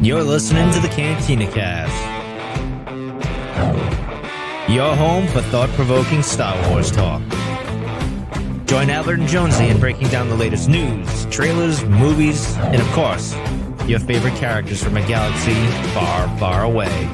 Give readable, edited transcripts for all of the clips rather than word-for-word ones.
You're listening to the Cantina Cast, your home for thought-provoking Star Wars talk. Join Albert and Jonesy in breaking down the latest news, trailers, movies, and of course, your favorite characters from a galaxy far, far away.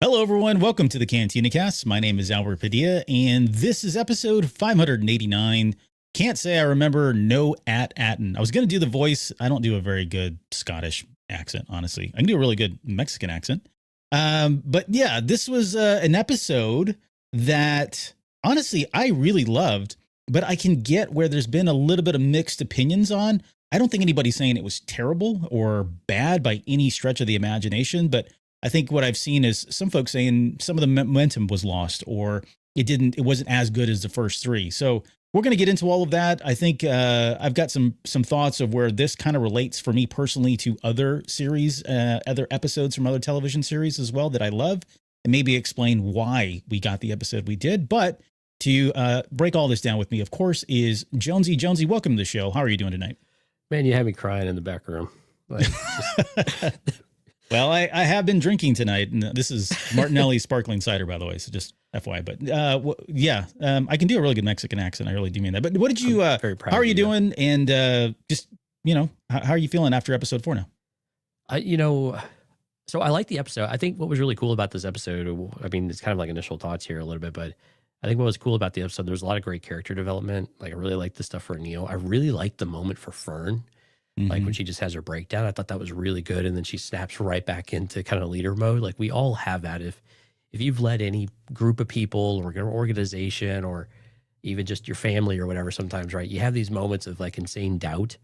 Hello, everyone. Welcome to the Cantina Cast. My name is Albert Padilla, and this is episode 589. Can't say I remember no Attin. I was going to do the voice. I don't do a very good Scottish accent, honestly. I can do a really good Mexican accent. But yeah, this was an episode that, honestly, I really loved, but I can get where there's been a little bit of mixed opinions on. I don't think anybody's saying it was terrible or bad by any stretch of the imagination, but I think what I've seen is some folks saying some of the momentum was lost, or it wasn't as good as the first three. So we're going to get into all of that. I think I've got some thoughts of where this kind of relates for me personally to other series, other episodes from other television series as well that I love, and maybe explain why we got the episode we did. But to break all this down with me, of course, is Jonesy. Jonesy, welcome to the show. How are you doing tonight? Man, you had me crying in the back room. Like, Well, I have been drinking tonight, and this is Martinelli sparkling cider, by the way, so just FYI. But I can do a really good Mexican accent. I really do mean that. But what did you, very proud how are of you doing? And just, how are you feeling after episode 4 now? So I like the episode. I think what was really cool about this episode, I mean, it's kind of like initial thoughts here a little bit, but I think what was cool about the episode, there was a lot of great character development. Like, I really liked the stuff for Neo. I really liked the moment for Fern. Like when she just has her breakdown, I thought that was really good. And then she snaps right back into kind of leader mode. Like, we all have that. If you've led any group of people or an organization or even just your family or whatever, sometimes, right, you have these moments of like insane doubt.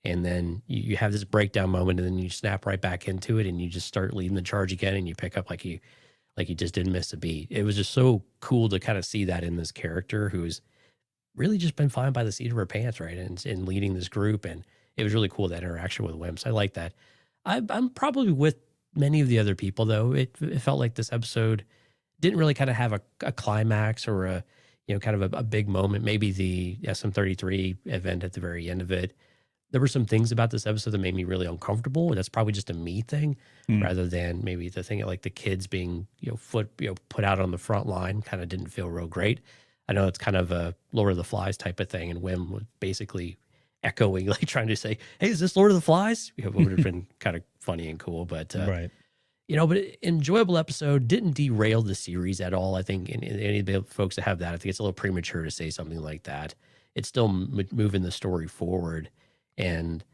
And then you have this breakdown moment, and then you snap right back into it, and you just start leading the charge again, and you pick up like you just didn't miss a beat. It was just so cool to kind of see that in this character who's really just been flying by the seat of her pants, right, and leading this group. And it was really cool, that interaction with Wimps. I like that. I'm probably with many of the other people, though. It felt like this episode didn't really kind of have a climax or a kind of a big moment. Maybe the SM33 event at the very end of it. There were some things about this episode that made me really uncomfortable. That's probably just a me thing, rather than maybe the thing like the kids being put out on the front line kind of didn't feel real great. I know it's kind of a Lord of the Flies type of thing, and Wim was basically echoing, like trying to say, "Hey, is this Lord of the Flies?" It would have been kind of funny and cool, but right. But enjoyable episode. Didn't derail the series at all. I think in any of the folks that have that, I think it's a little premature to say something like that. It's still moving the story forward, and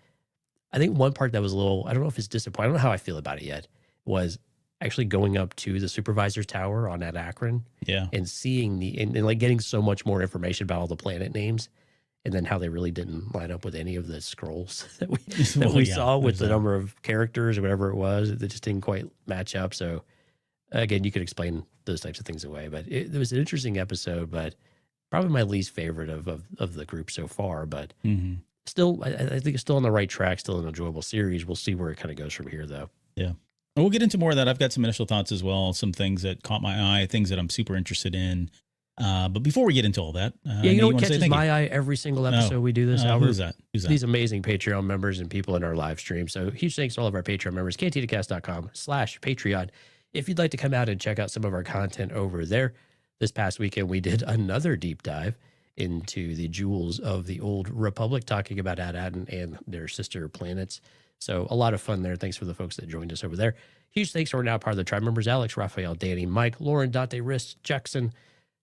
I think one part that was a little, I don't know if it's disappointing, I don't know how I feel about it yet, was actually going up to the supervisor's tower on that Achrann, and seeing and like getting so much more information about all the planet names. And then how they really didn't line up with any of the scrolls that we saw with the number of characters or whatever it was. It just didn't quite match up. So again, you could explain those types of things away. But it was an interesting episode, but probably my least favorite of the group so far. But still, I think it's still on the right track, still an enjoyable series. We'll see where it kind of goes from here, though. Yeah. Well, we'll get into more of that. I've got some initial thoughts as well, some things that caught my eye, things that I'm super interested in. But before we get into all that, you know what catches my eye every single episode we do this, Albert? Who's that? These amazing Patreon members and people in our live stream. So huge thanks to all of our Patreon members, cantinacast.com/Patreon. If you'd like to come out and check out some of our content over there. This past weekend, we did another deep dive into the jewels of the Old Republic, talking about Attin and their sister planets. So a lot of fun there. Thanks for the folks that joined us over there. Huge thanks to our now part of the tribe members, Alex, Raphael, Danny, Mike, Lauren, Dante, Rist, Jackson,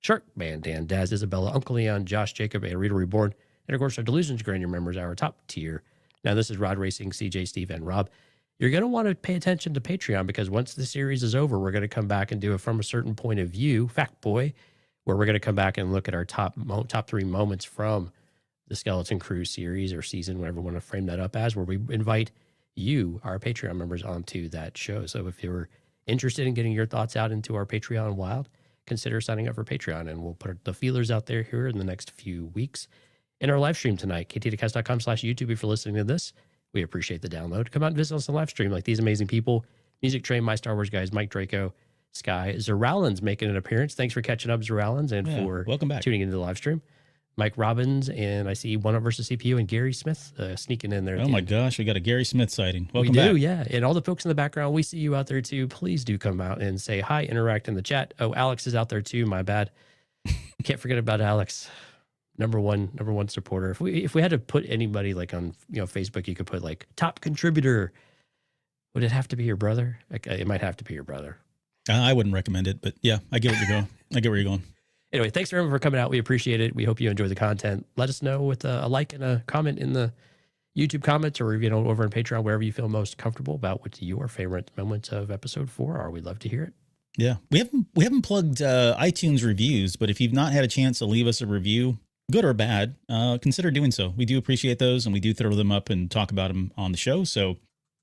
Shark Man, Dan, Daz, Isabella, Uncle Leon, Josh, Jacob, and Rita Reborn. And of course, our Delusions Grandeur members, our top tier. Now, this is Rod Racing, CJ, Steve, and Rob. You're going to want to pay attention to Patreon, because once the series is over, we're going to come back and do it from a certain point of view, Fact Boy, where we're going to come back and look at our top 3 moments from the Skeleton Crew series or season, whatever we want to frame that up as, where we invite you, our Patreon members, onto that show. So if you're interested in getting your thoughts out into our Patreon wild, consider signing up for Patreon, and we'll put the feelers out there here in the next few weeks. In our live stream tonight, kttcast.com/YouTube, if you're listening to this, we appreciate the download. Come out and visit us on live stream like these amazing people. Music Train, My Star Wars Guys, Mike Draco, Sky Zeralins making an appearance. Thanks for catching up, Zeralins, and for welcome back. tuning into the live stream. Mike Robbins, and I see One Up versus CPU and Gary Smith sneaking in there. Oh my gosh, we got a Gary Smith sighting. Welcome we do, back. yeah. And all the folks in the background, we see you out there too. Please do come out and say hi, interact in the chat. Oh, Alex is out there too. My bad. Can't forget about Alex. Number one supporter. If we had to put anybody like on Facebook, you could put like top contributor. Would it have to be your brother? It might have to be your brother. I wouldn't recommend it, but yeah, I get what you're going. I get where you're going. Anyway, thanks everyone for coming out. We appreciate it. We hope you enjoy the content. Let us know with a like and a comment in the YouTube comments, or over on Patreon, wherever you feel most comfortable about what your favorite moments of episode 4 are. We'd love to hear it. Yeah, we haven't plugged iTunes reviews, but if you've not had a chance to leave us a review, good or bad, consider doing so. We do appreciate those, and we do throw them up and talk about them on the show. So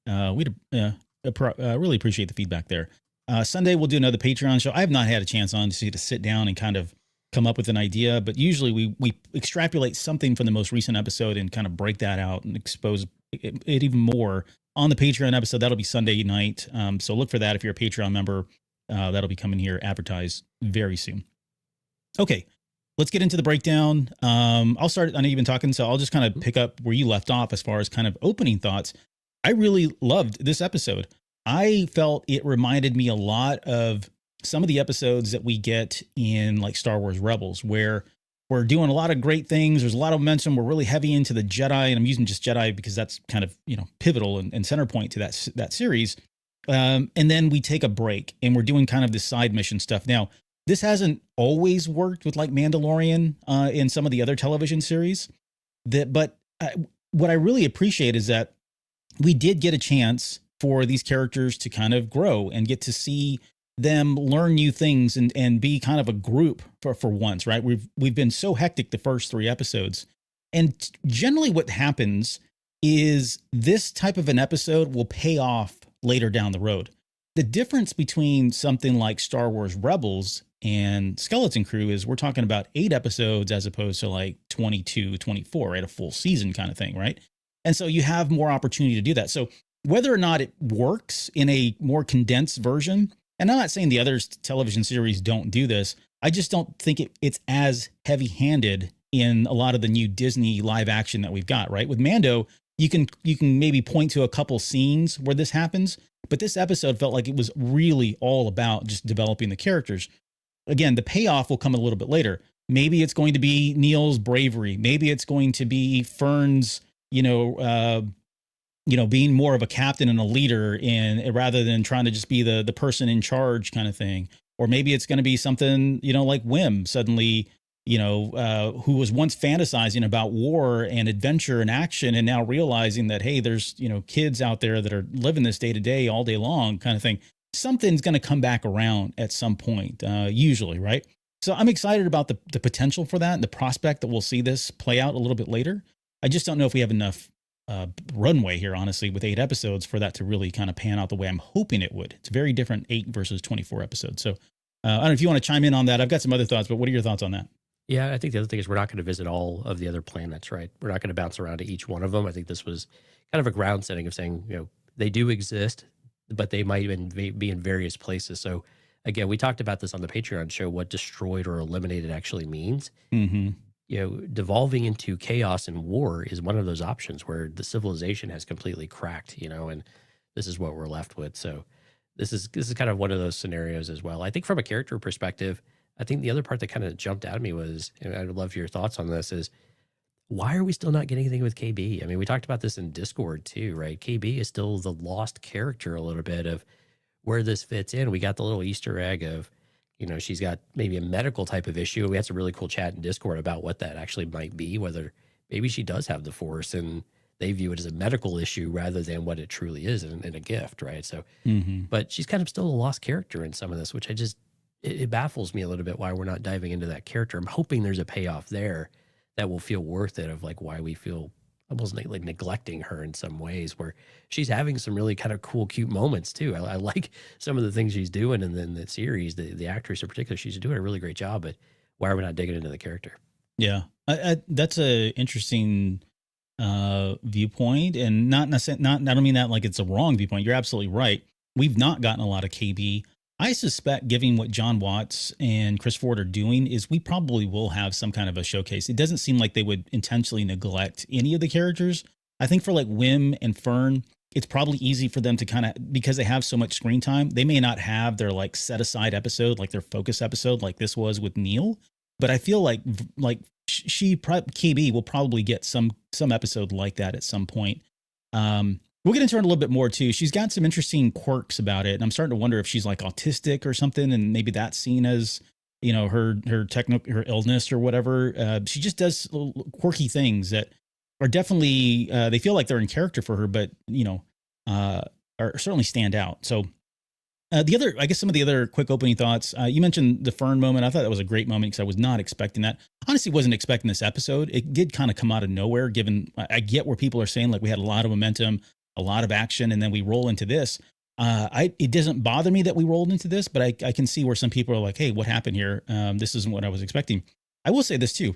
we'd really appreciate the feedback there. Sunday, we'll do another Patreon show. I have not had a chance to sit down and kind of come up with an idea, but usually we extrapolate something from the most recent episode and kind of break that out and expose it even more on the Patreon episode. That'll be Sunday night. So look for that if you're a Patreon member. That'll be coming here advertised very soon. Okay, let's get into the breakdown. I'll start. I know you've been talking, so I'll just kind of pick up where you left off as far as kind of opening thoughts. I really loved this episode. I felt it reminded me a lot of some of the episodes that we get in like Star Wars Rebels, where we're doing a lot of great things. There's a lot of momentum. We're really heavy into the Jedi, and I'm using just Jedi because that's kind of, pivotal and center point to that series. And then we take a break and we're doing kind of this side mission stuff. Now, this hasn't always worked with like Mandalorian in some of the other television series. But what I really appreciate is that we did get a chance for these characters to kind of grow and get to see them learn new things and be kind of a group for once, right? We've been so hectic the first 3 episodes. And generally what happens is this type of an episode will pay off later down the road. The difference between something like Star Wars Rebels and Skeleton Crew is we're talking about 8 episodes as opposed to like 22, 24, right? A full season kind of thing, right? And so you have more opportunity to do that. So whether or not it works in a more condensed version, and I'm not saying the other television series don't do this, I just don't think it's as heavy-handed in a lot of the new Disney live action that we've got, right? With Mando, you can maybe point to a couple scenes where this happens, but this episode felt like it was really all about just developing the characters. Again, the payoff will come a little bit later. Maybe it's going to be Neil's bravery. Maybe it's going to be Fern's, being more of a captain and a leader rather than trying to just be the person in charge kind of thing. Or maybe it's going to be something, like Wim suddenly, who was once fantasizing about war and adventure and action and now realizing that, hey, there's, kids out there that are living this day to day all day long kind of thing. Something's going to come back around at some point, usually, right? So I'm excited about the potential for that and the prospect that we'll see this play out a little bit later. I just don't know if we have enough runway here, honestly, with 8 episodes for that to really kind of pan out the way I'm hoping it would. It's very different 8 versus 24 episodes. So I don't know if you want to chime in on that. I've got some other thoughts, but what are your thoughts on that? Yeah, I think the other thing is we're not going to visit all of the other planets, right? We're not going to bounce around to each one of them. I think this was kind of a ground setting of saying, they do exist, but they might even be in various places. So again, we talked about this on the Patreon show, what destroyed or eliminated actually means. Mm-hmm. Devolving into chaos and war is one of those options where the civilization has completely cracked, and this is what we're left with. So this is kind of one of those scenarios as well. I think from a character perspective, I think the other part that kind of jumped out at me was, and I'd love your thoughts on this, is why are we still not getting anything with KB? I mean, we talked about this in Discord too, right? KB is still the lost character a little bit of where this fits in. We got the little Easter egg of, she's got maybe a medical type of issue. We had some really cool chat in Discord about what that actually might be, whether maybe she does have the Force and they view it as a medical issue rather than what it truly is and a gift, right? So, but she's kind of still a lost character in some of this, which it baffles me a little bit why we're not diving into that character. I'm hoping there's a payoff there that will feel worth it, of like why we feel almost like neglecting her in some ways, where she's having some really kind of cool, cute moments too. I like some of the things she's doing, and then the series, the actress in particular, she's doing a really great job. But why are we not digging into the character? Yeah, that's a interesting viewpoint, and I don't mean that like it's a wrong viewpoint. You're absolutely right. We've not gotten a lot of KB. I suspect, given what John Watts and Chris Ford are doing, is we probably will have some kind of a showcase. It doesn't seem like they would intentionally neglect any of the characters. I think for like Wim and Fern, it's probably easy for them to kind of, because they have so much screen time, they may not have their like set aside episode, like their focus episode, like this was with Neil. But I feel like KB will probably get some episode like that at some point. We'll get into her a little bit more too. She's got some interesting quirks about it, and I'm starting to wonder if she's like autistic or something, and maybe that's seen as, you know, her illness or whatever. She just does quirky things that are definitely they feel like they're in character for her, but you know, are certainly stand out. So I guess some of the other quick opening thoughts. You mentioned the Fern moment. I thought that was a great moment because I was not expecting that. Honestly, wasn't expecting this episode. It did kind of come out of nowhere. Given I get where people are saying like we had a lot of momentum, a lot of action, and then we roll into this. It doesn't bother me that we rolled into this, but I can see where some people are like, hey, what happened here? This isn't what I was expecting. I will say this too.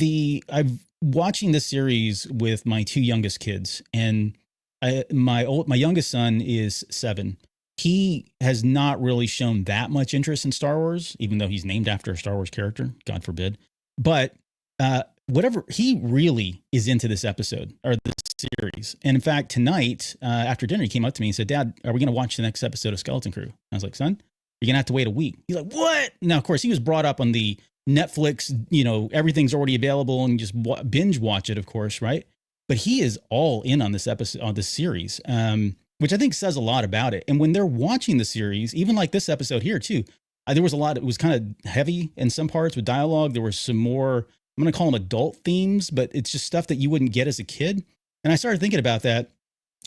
I'm watching this series with my two youngest kids, and my youngest son is 7. He has not really shown that much interest in Star Wars, even though he's named after a Star Wars character, God forbid. But whatever, he really is into this episode or this series. And in fact, tonight after dinner, he came up to me and said, Dad, are we going to watch the next episode of Skeleton Crew? I was like, son, you're going to have to wait a week. He's like, what? Now, of course, he was brought up on the Netflix, you know, everything's already available and just binge watch it, of course, right? But he is all in on this episode, on this series, which I think says a lot about it. And when they're watching the series, even like this episode here too, there was a lot, it was kind of heavy in some parts with dialogue. There was some more, I'm going to call them adult themes, but it's just stuff that you wouldn't get as a kid. And I started thinking about that.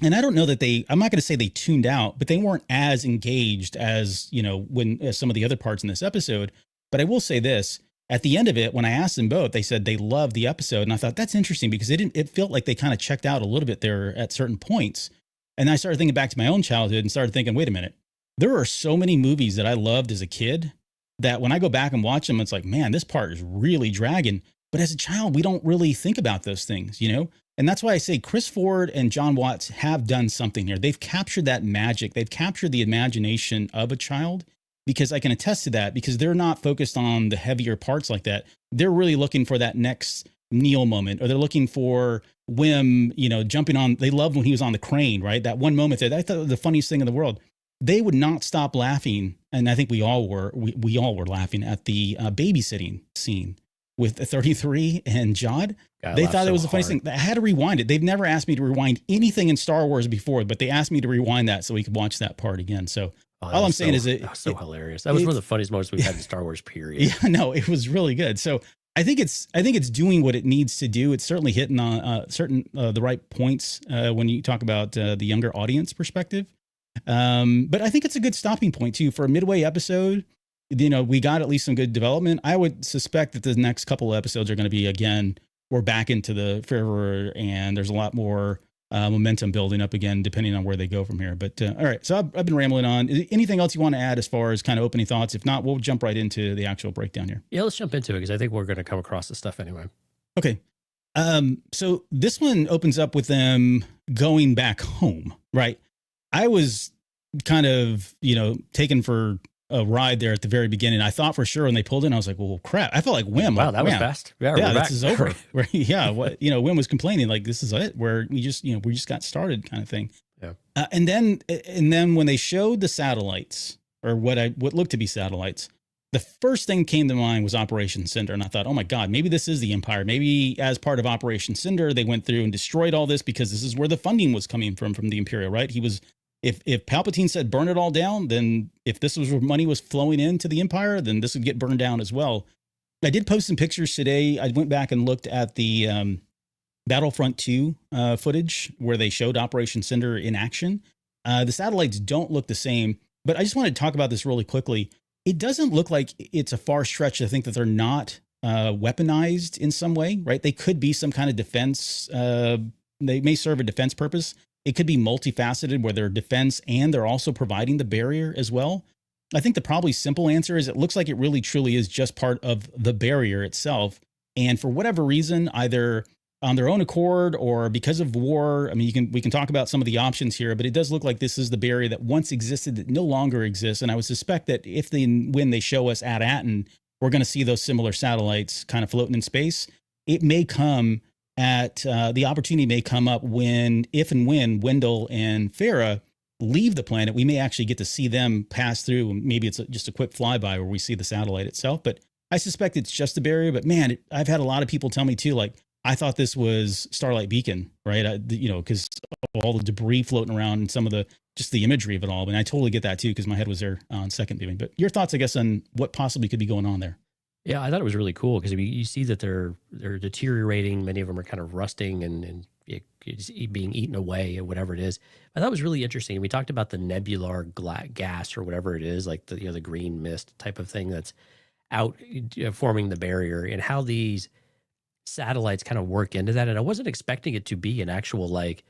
And I don't know that I'm not going to say they tuned out, but they weren't as engaged as, you know, as some of the other parts in this episode. But I will say this, at the end of it, when I asked them both, they said they loved the episode. And I thought that's interesting because it felt like they kind of checked out a little bit there at certain points. And I started thinking back to my own childhood and started thinking, wait a minute, there are so many movies that I loved as a kid that when I go back and watch them, it's like, man, this part is really dragging. But as a child, we don't really think about those things, you know? And that's why I say Chris Ford and John Watts have done something here. They've captured that magic. They've captured the imagination of a child, because I can attest to that, because they're not focused on the heavier parts like that. They're really looking for that next Neil moment, or they're looking for Wim, you know, jumping on. They loved when he was on the crane, right? That one moment there, I thought was the funniest thing in the world. They would not stop laughing. And I think we all were laughing at the babysitting scene with the 33 and Jod. They thought it was the funniest thing. I had to rewind it. They've never asked me to rewind anything in Star Wars before, but they asked me to rewind that so we could watch that part again. So all I'm saying is that was so hilarious. That was one of the funniest moments we've had in Star Wars, period. Yeah, no, it was really good. So I think it's doing what it needs to do. It's certainly hitting on the right points when you talk about the younger audience perspective. But I think it's a good stopping point too for a midway episode. You know, we got at least some good development. I would suspect that the next couple of episodes are going to be, again, we're back into the fervor, and there's a lot more momentum building up again, depending on where they go from here. But all right, so I've been rambling on. Anything else you want to add as far as kind of opening thoughts? If not, we'll jump right into the actual breakdown here. Yeah, let's jump into it because I think we're going to come across this stuff anyway. Okay. So this one opens up with them going back home, right? I was kind of, you know, taken for a ride there at the very beginning. I thought for sure when they pulled in, I was like, well, crap. I felt like Wim. Wow, that was fast. Yeah, this is over. Yeah, what, you know, Wim was complaining like, this is it, where we just got started kind of thing. Yeah. And then when they showed the satellites, or what looked to be satellites, the first thing came to mind was Operation Cinder. And I thought, oh my God, maybe this is the Empire. Maybe as part of Operation Cinder, they went through and destroyed all this because this is where the funding was coming from the Imperial, right? He was, if Palpatine said burn it all down, then if this was where money was flowing into the Empire, then this would get burned down as well. I did post some pictures today. I went back and looked at the Battlefront 2 footage where they showed Operation Cinder in action. The satellites don't look the same, but I just wanted to talk about this really quickly. It doesn't look like it's a far stretch to think that they're not weaponized in some way, right? They could be some kind of defense. They may serve a defense purpose. It could be multifaceted where they're defense and they're also providing the barrier as well. I think the probably simple answer is it looks like it really truly is just part of the barrier itself. And for whatever reason, either on their own accord or because of war. I mean, we can talk about some of the options here, but it does look like this is the barrier that once existed that no longer exists. And I would suspect that when they show us at Attin, we're going to see those similar satellites kind of floating in space. It may come at the opportunity may come up if and when Wendell and Farah leave the planet. We may actually get to see them pass through. Maybe it's just a quick flyby where we see the satellite itself. But I suspect it's just a barrier. But man, I've had a lot of people tell me too, like, I thought this was Starlight Beacon, right? Because all the debris floating around and some of the imagery of it all. And I totally get that too, because my head was there on second viewing. But your thoughts, I guess, on what possibly could be going on there? Yeah, I thought it was really cool because you see that they're deteriorating. Many of them are kind of rusting and being eaten away or whatever it is. I thought it was really interesting. We talked about the nebular gas or whatever it is, like the green mist type of thing that's out forming the barrier, and how these satellites kind of work into that. And I wasn't expecting it to be an actual like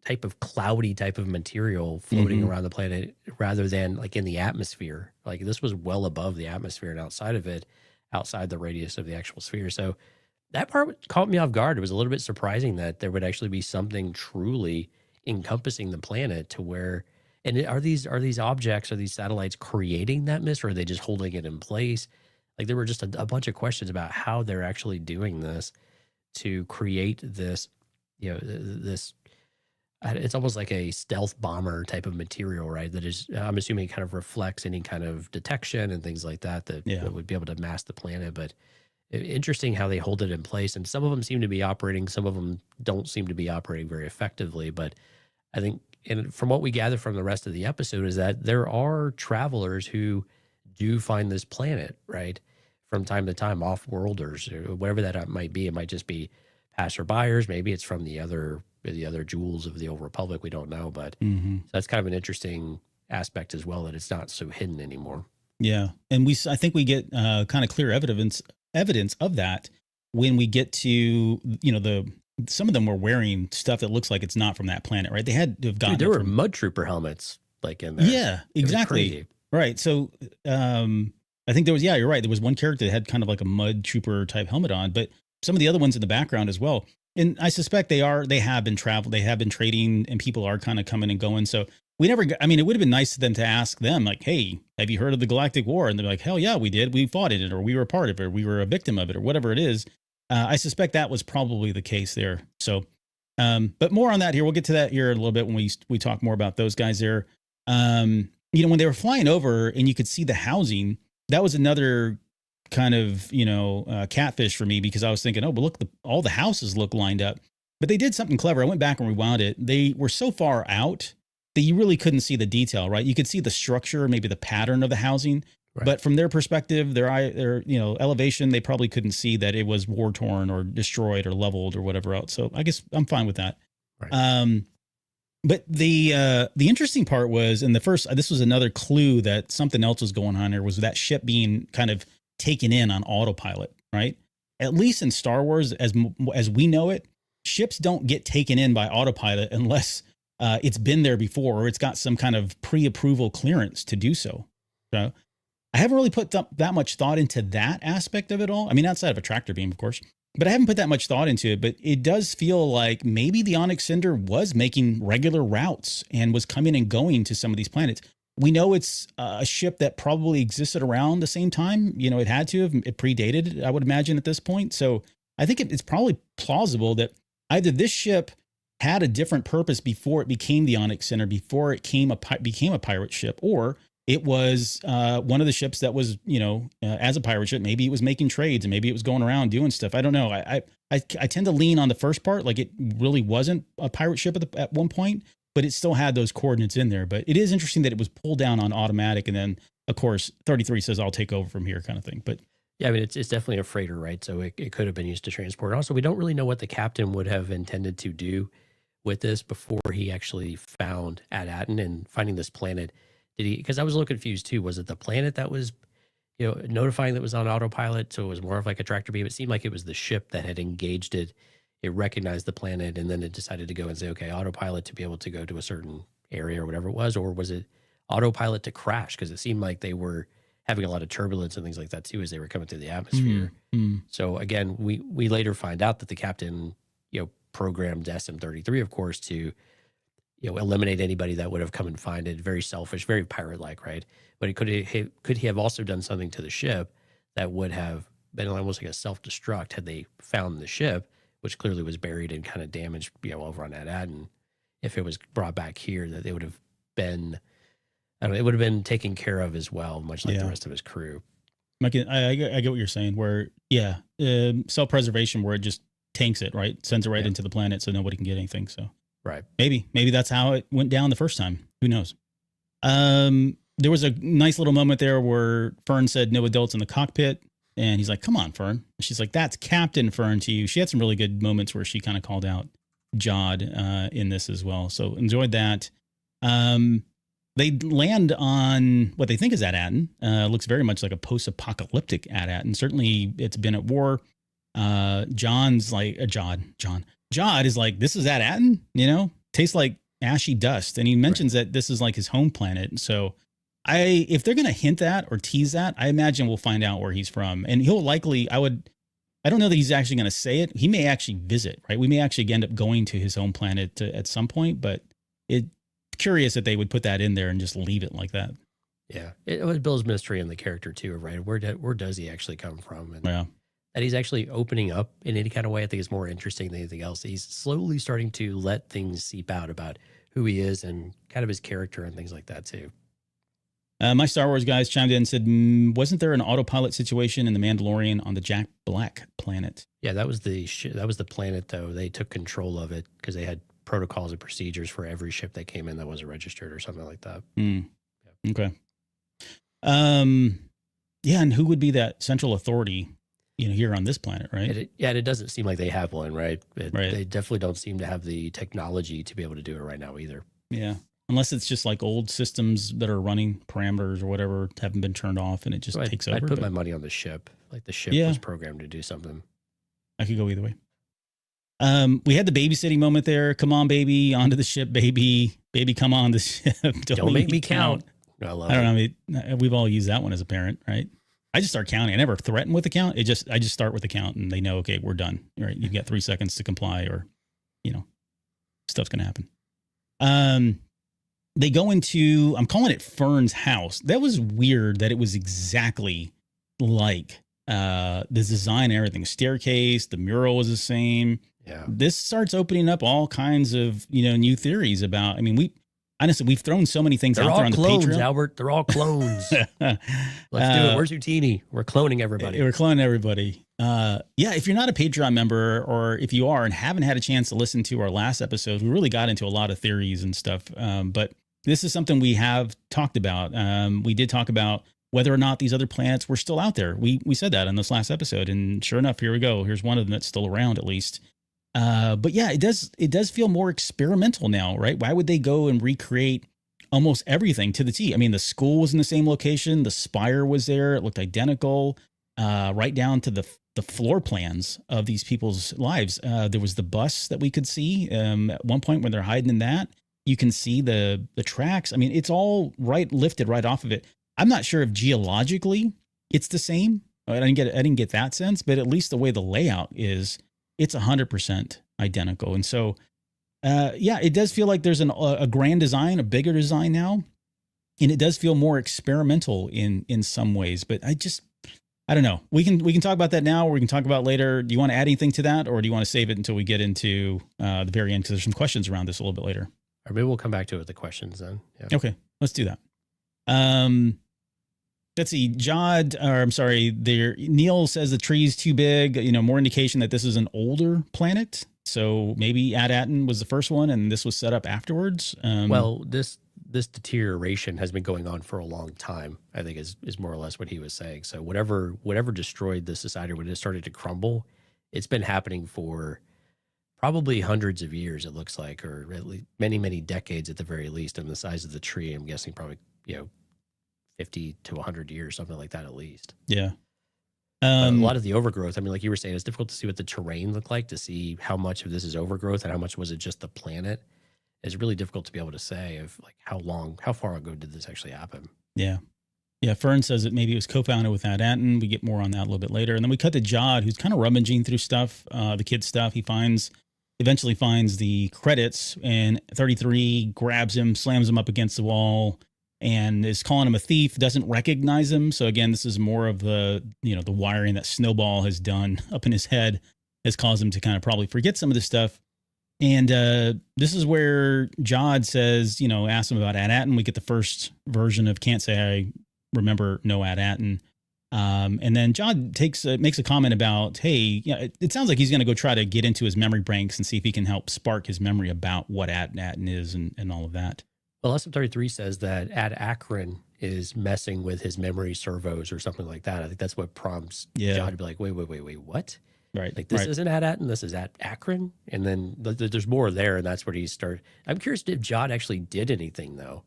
type of cloudy type of material floating around the planet rather than like in the atmosphere. Like this was well above the atmosphere and outside the radius of the actual sphere. So that part caught me off guard. It was a little bit surprising that there would actually be something truly encompassing the planet to where, and are these objects, are these satellites creating that mist, or are they just holding it in place? Like there were just a bunch of questions about how they're actually doing this to create this, this, it's almost like a stealth bomber type of material, right? That is, I'm assuming, kind of reflects any kind of detection and things like that would be able to mask the planet. But interesting how they hold it in place. And some of them seem to be operating, some of them don't seem to be operating very effectively. But I think, and from what we gather from the rest of the episode, is that there are travelers who do find this planet, right, from time to time, off-worlders, or whatever that might be. It might just be passerbyers. Maybe it's from the other jewels of the Old Republic. We don't know, but so that's kind of an interesting aspect as well, that it's not so hidden anymore. Yeah, and I think we get kind of clear evidence of that when we get to some of them were wearing stuff that looks like it's not from that planet, right? They had to have gotten. Dude, there were mud trooper helmets like in there. Yeah, exactly. Right. So I think there was, you're right. There was one character that had kind of like a mud trooper type helmet on, but some of the other ones in the background as well. And I suspect they have been trading, and people are kind of coming and going. So it would have been nice of them to ask them, like, hey, have you heard of the Galactic War? And they're like, hell yeah, we did. We fought in it, or we were a part of it, or we were a victim of it, or whatever it is. I suspect that was probably the case there. So, but more on that here. We'll get to that here in a little bit when we talk more about those guys there. When they were flying over and you could see the housing, that was another kind of, catfish for me, because I was thinking, oh, but look, all the houses look lined up. But they did something clever. I went back and rewound it. They were so far out that you really couldn't see the detail, right? You could see the structure, maybe the pattern of the housing. Right. But from their perspective, their elevation, they probably couldn't see that it was war torn or destroyed or leveled or whatever else. So I guess I'm fine with that. Right. But the interesting part was this was another clue that something else was going on here, was that ship being kind of taken in on autopilot, right? At least in Star Wars, as we know it, ships don't get taken in by autopilot unless it's been there before, or it's got some kind of pre-approval clearance to do so. So I haven't really put that much thought into that aspect of it all. I mean, outside of a tractor beam, of course, but I haven't put that much thought into it. But it does feel like maybe the Onyx Cinder was making regular routes and was coming and going to some of these planets. We know it's a ship that probably existed around the same time. It had to have. It predated, I would imagine, at this point. So I think it's probably plausible that either this ship had a different purpose before it became the Onyx Cinder, before it became a pirate ship, or it was one of the ships that was, as a pirate ship. Maybe it was making trades, and maybe it was going around doing stuff. I don't know. I tend to lean on the first part, like it really wasn't a pirate ship at one point, but it still had those coordinates in there. But it is interesting that it was pulled down on automatic, and then of course 33 says, "I'll take over from here," kind of thing. But yeah, I mean, it's definitely a freighter, right? So it could have been used to transport. Also, we don't really know what the captain would have intended to do with this before he actually found Attin and finding this planet. Did he? Because I was a little confused too. Was it the planet that was, notifying that it was on autopilot? So it was more of like a tractor beam. It seemed like it was the ship that had engaged it. It recognized the planet, and then it decided to go and say, okay, autopilot to be able to go to a certain area or whatever it was. Or was it autopilot to crash? Because it seemed like they were having a lot of turbulence and things like that too as they were coming through the atmosphere. So again, we later find out that the captain, programmed SM-33, of course, to eliminate anybody that would have come and find it. Very selfish, very pirate-like, right? But could he have also done something to the ship that would have been almost like a self-destruct had they found the ship, which clearly was buried and kind of damaged, over on that Attin. If it was brought back here, that they would have been, it would have been taken care of as well, much like the rest of his crew. I get what you're saying. Where self-preservation, where it just tanks it, right, sends it right into the planet, so nobody can get anything. So right, maybe that's how it went down the first time. Who knows? There was a nice little moment there where Fern said no adults in the cockpit. And he's like, come on, Fern. She's like, that's Captain Fern to you. She had some really good moments where she kind of called out Jod in this as well. So enjoyed that. They land on what they think is Attin. Looks very much like a post-apocalyptic Attin. Certainly it's been at war. John's like, Jod is like, this is Attin, tastes like ashy dust. And he mentions that this is like his home planet. So if they're going to hint that or tease that, I imagine we'll find out where he's from. And he'll likely, I don't know that he's actually going to say it. He may actually visit, right? We may actually end up going to his home planet at some point, but it's curious that they would put that in there and just leave it like that. Yeah. It builds mystery in the character too, right? Where does he actually come from? And that he's actually opening up in any kind of way, I think is more interesting than anything else. He's slowly starting to let things seep out about who he is and kind of his character and things like that too. My Star Wars guys chimed in and said, wasn't there an autopilot situation in The Mandalorian on the Jack Black planet? Yeah, that was the planet, though. They took control of it because they had protocols and procedures for every ship that came in that wasn't registered or something like that. Yeah. Okay. Yeah, and who would be that central authority, here on this planet, right? It doesn't seem like they have one, right? They definitely don't seem to have the technology to be able to do it right now either. Yeah. Unless it's just like old systems that are running parameters or whatever haven't been turned off and it just takes over. I'd put my money on the ship. Like the ship was programmed to do something. I could go either way. We had the babysitting moment there. Come on, baby, onto the ship, baby. Baby, come on the ship. Don't make me count. I don't know. I mean, we've all used that one as a parent, right? I just start counting. I never threaten with the count. I just start with the count and they know, okay, we're done. Right? You've got 3 seconds to comply or, stuff's going to happen. They go into, I'm calling it Fern's house. That was weird that it was exactly like the design and everything. The staircase, the mural was the same. Yeah. This starts opening up all kinds of, new theories about, we've thrown so many things out there on the Patreon. They're all clones, Albert. They're all clones. Let's do it. Where's Utini? We're cloning everybody. We're cloning everybody. If you're not a Patreon member or if you are and haven't had a chance to listen to our last episode, we really got into a lot of theories and stuff. But this is something we have talked about. We did talk about whether or not these other planets were still out there. We said that in this last episode, and sure enough, here we go. Here's one of them that's still around, at least. But yeah, it does feel more experimental now, right? Why would they go and recreate almost everything to the T? I mean, the school was in the same location. The spire was there. It looked identical, right down to the floor plans of these people's lives. There was the bus that we could see at one point when they're hiding in that. You can see the tracks. I mean, it's all lifted right off of it. I'm not sure if geologically it's the same. I didn't get that sense, but at least the way the layout is, it's 100% identical. And so, it does feel like there's a grand design, a bigger design now, and it does feel more experimental in some ways. But I don't know. We can talk about that now, or we can talk about it later. Do you want to add anything to that, or do you want to save it until we get into the very end? Because there's some questions around this a little bit later. Or maybe we'll come back to it with the questions then. Yeah. Okay, let's do that. Let's see. Neil says the tree's too big. More indication that this is an older planet. So maybe Attin was the first one, and this was set up afterwards. Well, this deterioration has been going on for a long time, I think is more or less what he was saying. So whatever destroyed the society when it started to crumble, it's been happening for probably hundreds of years, it looks like, or at least many, many decades at the very least. And the size of the tree, I'm guessing probably, 50 to 100 years, something like that at least. Yeah. A lot of the overgrowth, like you were saying, it's difficult to see what the terrain looked like, to see how much of this is overgrowth and how much was it just the planet. It's really difficult to be able to say of like how far ago did this actually happen. Yeah. Yeah, Fern says that maybe it was co-founded with Attin. We get more on that a little bit later. And then we cut to Jod, who's kind of rummaging through stuff, the kid's stuff. He eventually finds the credits, and 33 grabs him, slams him up against the wall, and is calling him a thief, doesn't recognize him. So again, this is more of the wiring that Snowball has done up in his head has caused him to kind of probably forget some of this stuff. And this is where Jod says, asks him about Attin. We get the first version of Can't Say I Remember No Attin. And then Jod makes a comment about, hey, it sounds like he's going to go try to get into his memory banks and see if he can help spark his memory about what Attin is and all of that. Well, Lesson 33 says that Achrann is messing with his memory servos or something like that. I think that's what prompts Jod to be like, wait, what? Right. Like, this isn't Attin, this is Achrann. And then there's more there, and that's where he started. I'm curious if Jod actually did anything, though.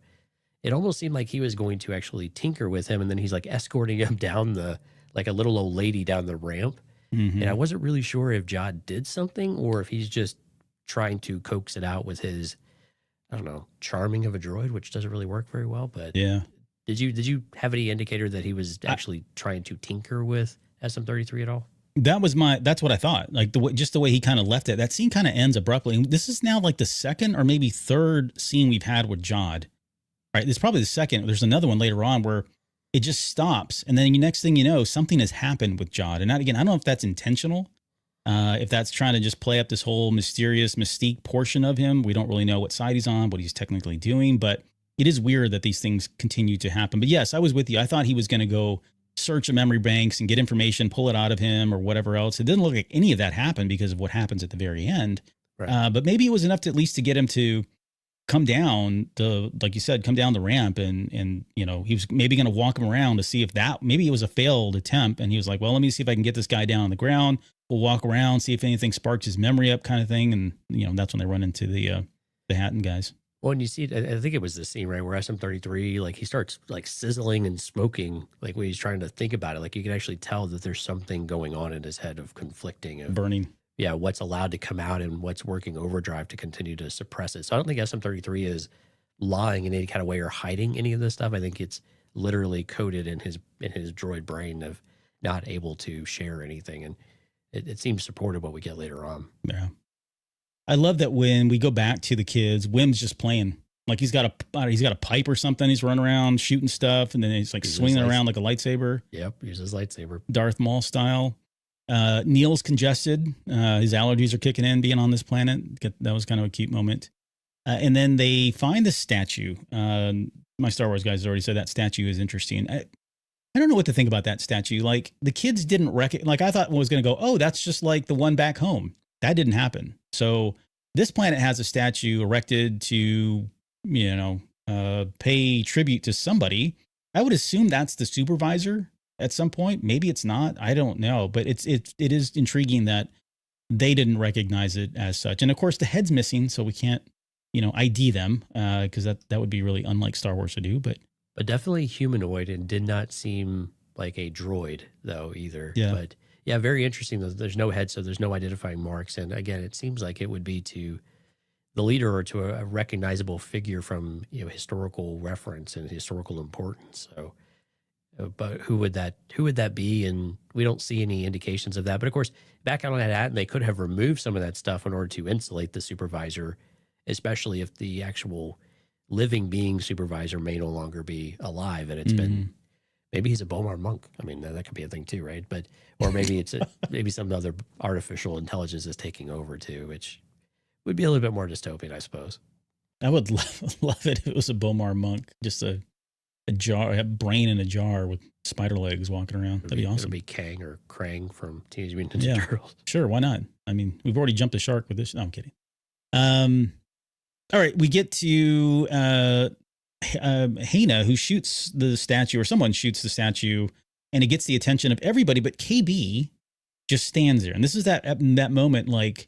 It almost seemed like he was going to actually tinker with him, and then he's like escorting him down like a little old lady down the ramp. Mm-hmm. And I wasn't really sure if Jod did something or if he's just trying to coax it out with his, I don't know, charming of a droid, which doesn't really work very well. But yeah, did you have any indicator that he was actually trying to tinker with SM-33 at all? That's what I thought. Like just the way he kind of left it. That scene kind of ends abruptly. And this is now like the second or maybe third scene we've had with Jod. Right. It's probably the second. There's another one later on where it just stops. And then the next thing you know, something has happened with Jod. And again, I don't know if that's intentional. If that's trying to just play up this whole mysterious mystique portion of him. We don't really know what side he's on, what he's technically doing. But it is weird that these things continue to happen. But yes, I was with you. I thought he was going to go search the memory banks and get information, pull it out of him or whatever else. It didn't look like any of that happened because of what happens at the very end. Right. But maybe it was enough to at least to get him to come down like you said, come down the ramp and he was maybe going to walk him around to see if maybe it was a failed attempt. And he was like, well, let me see if I can get this guy down on the ground. We'll walk around, see if anything sparks his memory up kind of thing. And, that's when they run into the Attin guys. Well, and you see, I think it was the scene, right, where SM-33, like he starts like sizzling and smoking, like when he's trying to think about it, like you can actually tell that there's something going on in his head of conflicting, of burning. Yeah, what's allowed to come out and what's working overdrive to continue to suppress it. So I don't think SM-33 is lying in any kind of way or hiding any of this stuff. I think it's literally coded in his droid brain of not able to share anything, and it seems supportive what we get later on. Yeah. I love that when we go back to the kids, Wim's just playing. Like he's got a pipe or something. He's running around shooting stuff, and then he's like swinging around like a lightsaber. Yep, uses lightsaber, Darth Maul style. Neil's congested. His allergies are kicking in being on this planet. That was kind of a cute moment. And then they find the statue. My Star Wars guys already said that statue is interesting. I don't know what to think about that statue. Like the kids didn't like I thought was going to go, oh, that's just like the one back home. That didn't happen. So this planet has a statue erected to, pay tribute to somebody. I would assume that's the supervisor at some point. Maybe it's not. I don't know. But it is intriguing that they didn't recognize it as such. And of course, the head's missing, so we can't, ID them because that would be really unlike Star Wars to do. But definitely humanoid and did not seem like a droid though either. Yeah. But yeah, very interesting. There's no head, so there's no identifying marks. And again, it seems like it would be to the leader or to a recognizable figure from historical reference and historical importance. So, but who would that be? And we don't see any indications of that. But of course, back out on that Attin, they could have removed some of that stuff in order to insulate the supervisor, especially if the actual living being supervisor may no longer be alive and it's been. Maybe he's a Bomar monk. I mean, that could be a thing too, right? But or maybe it's maybe some other artificial intelligence is taking over too, which would be a little bit more dystopian, I suppose. I would love it if it was a Bomar monk, just a jar, a brain in a jar with spider legs walking around. That'd be awesome. It'll be Kang or Krang from Teenage Mutant Ninja Turtles. Sure, why not? I mean, we've already jumped the shark with this. No, I'm kidding. All right, we get to Hana, who shoots the statue, or someone shoots the statue, and it gets the attention of everybody, but KB just stands there. And this is that moment, like,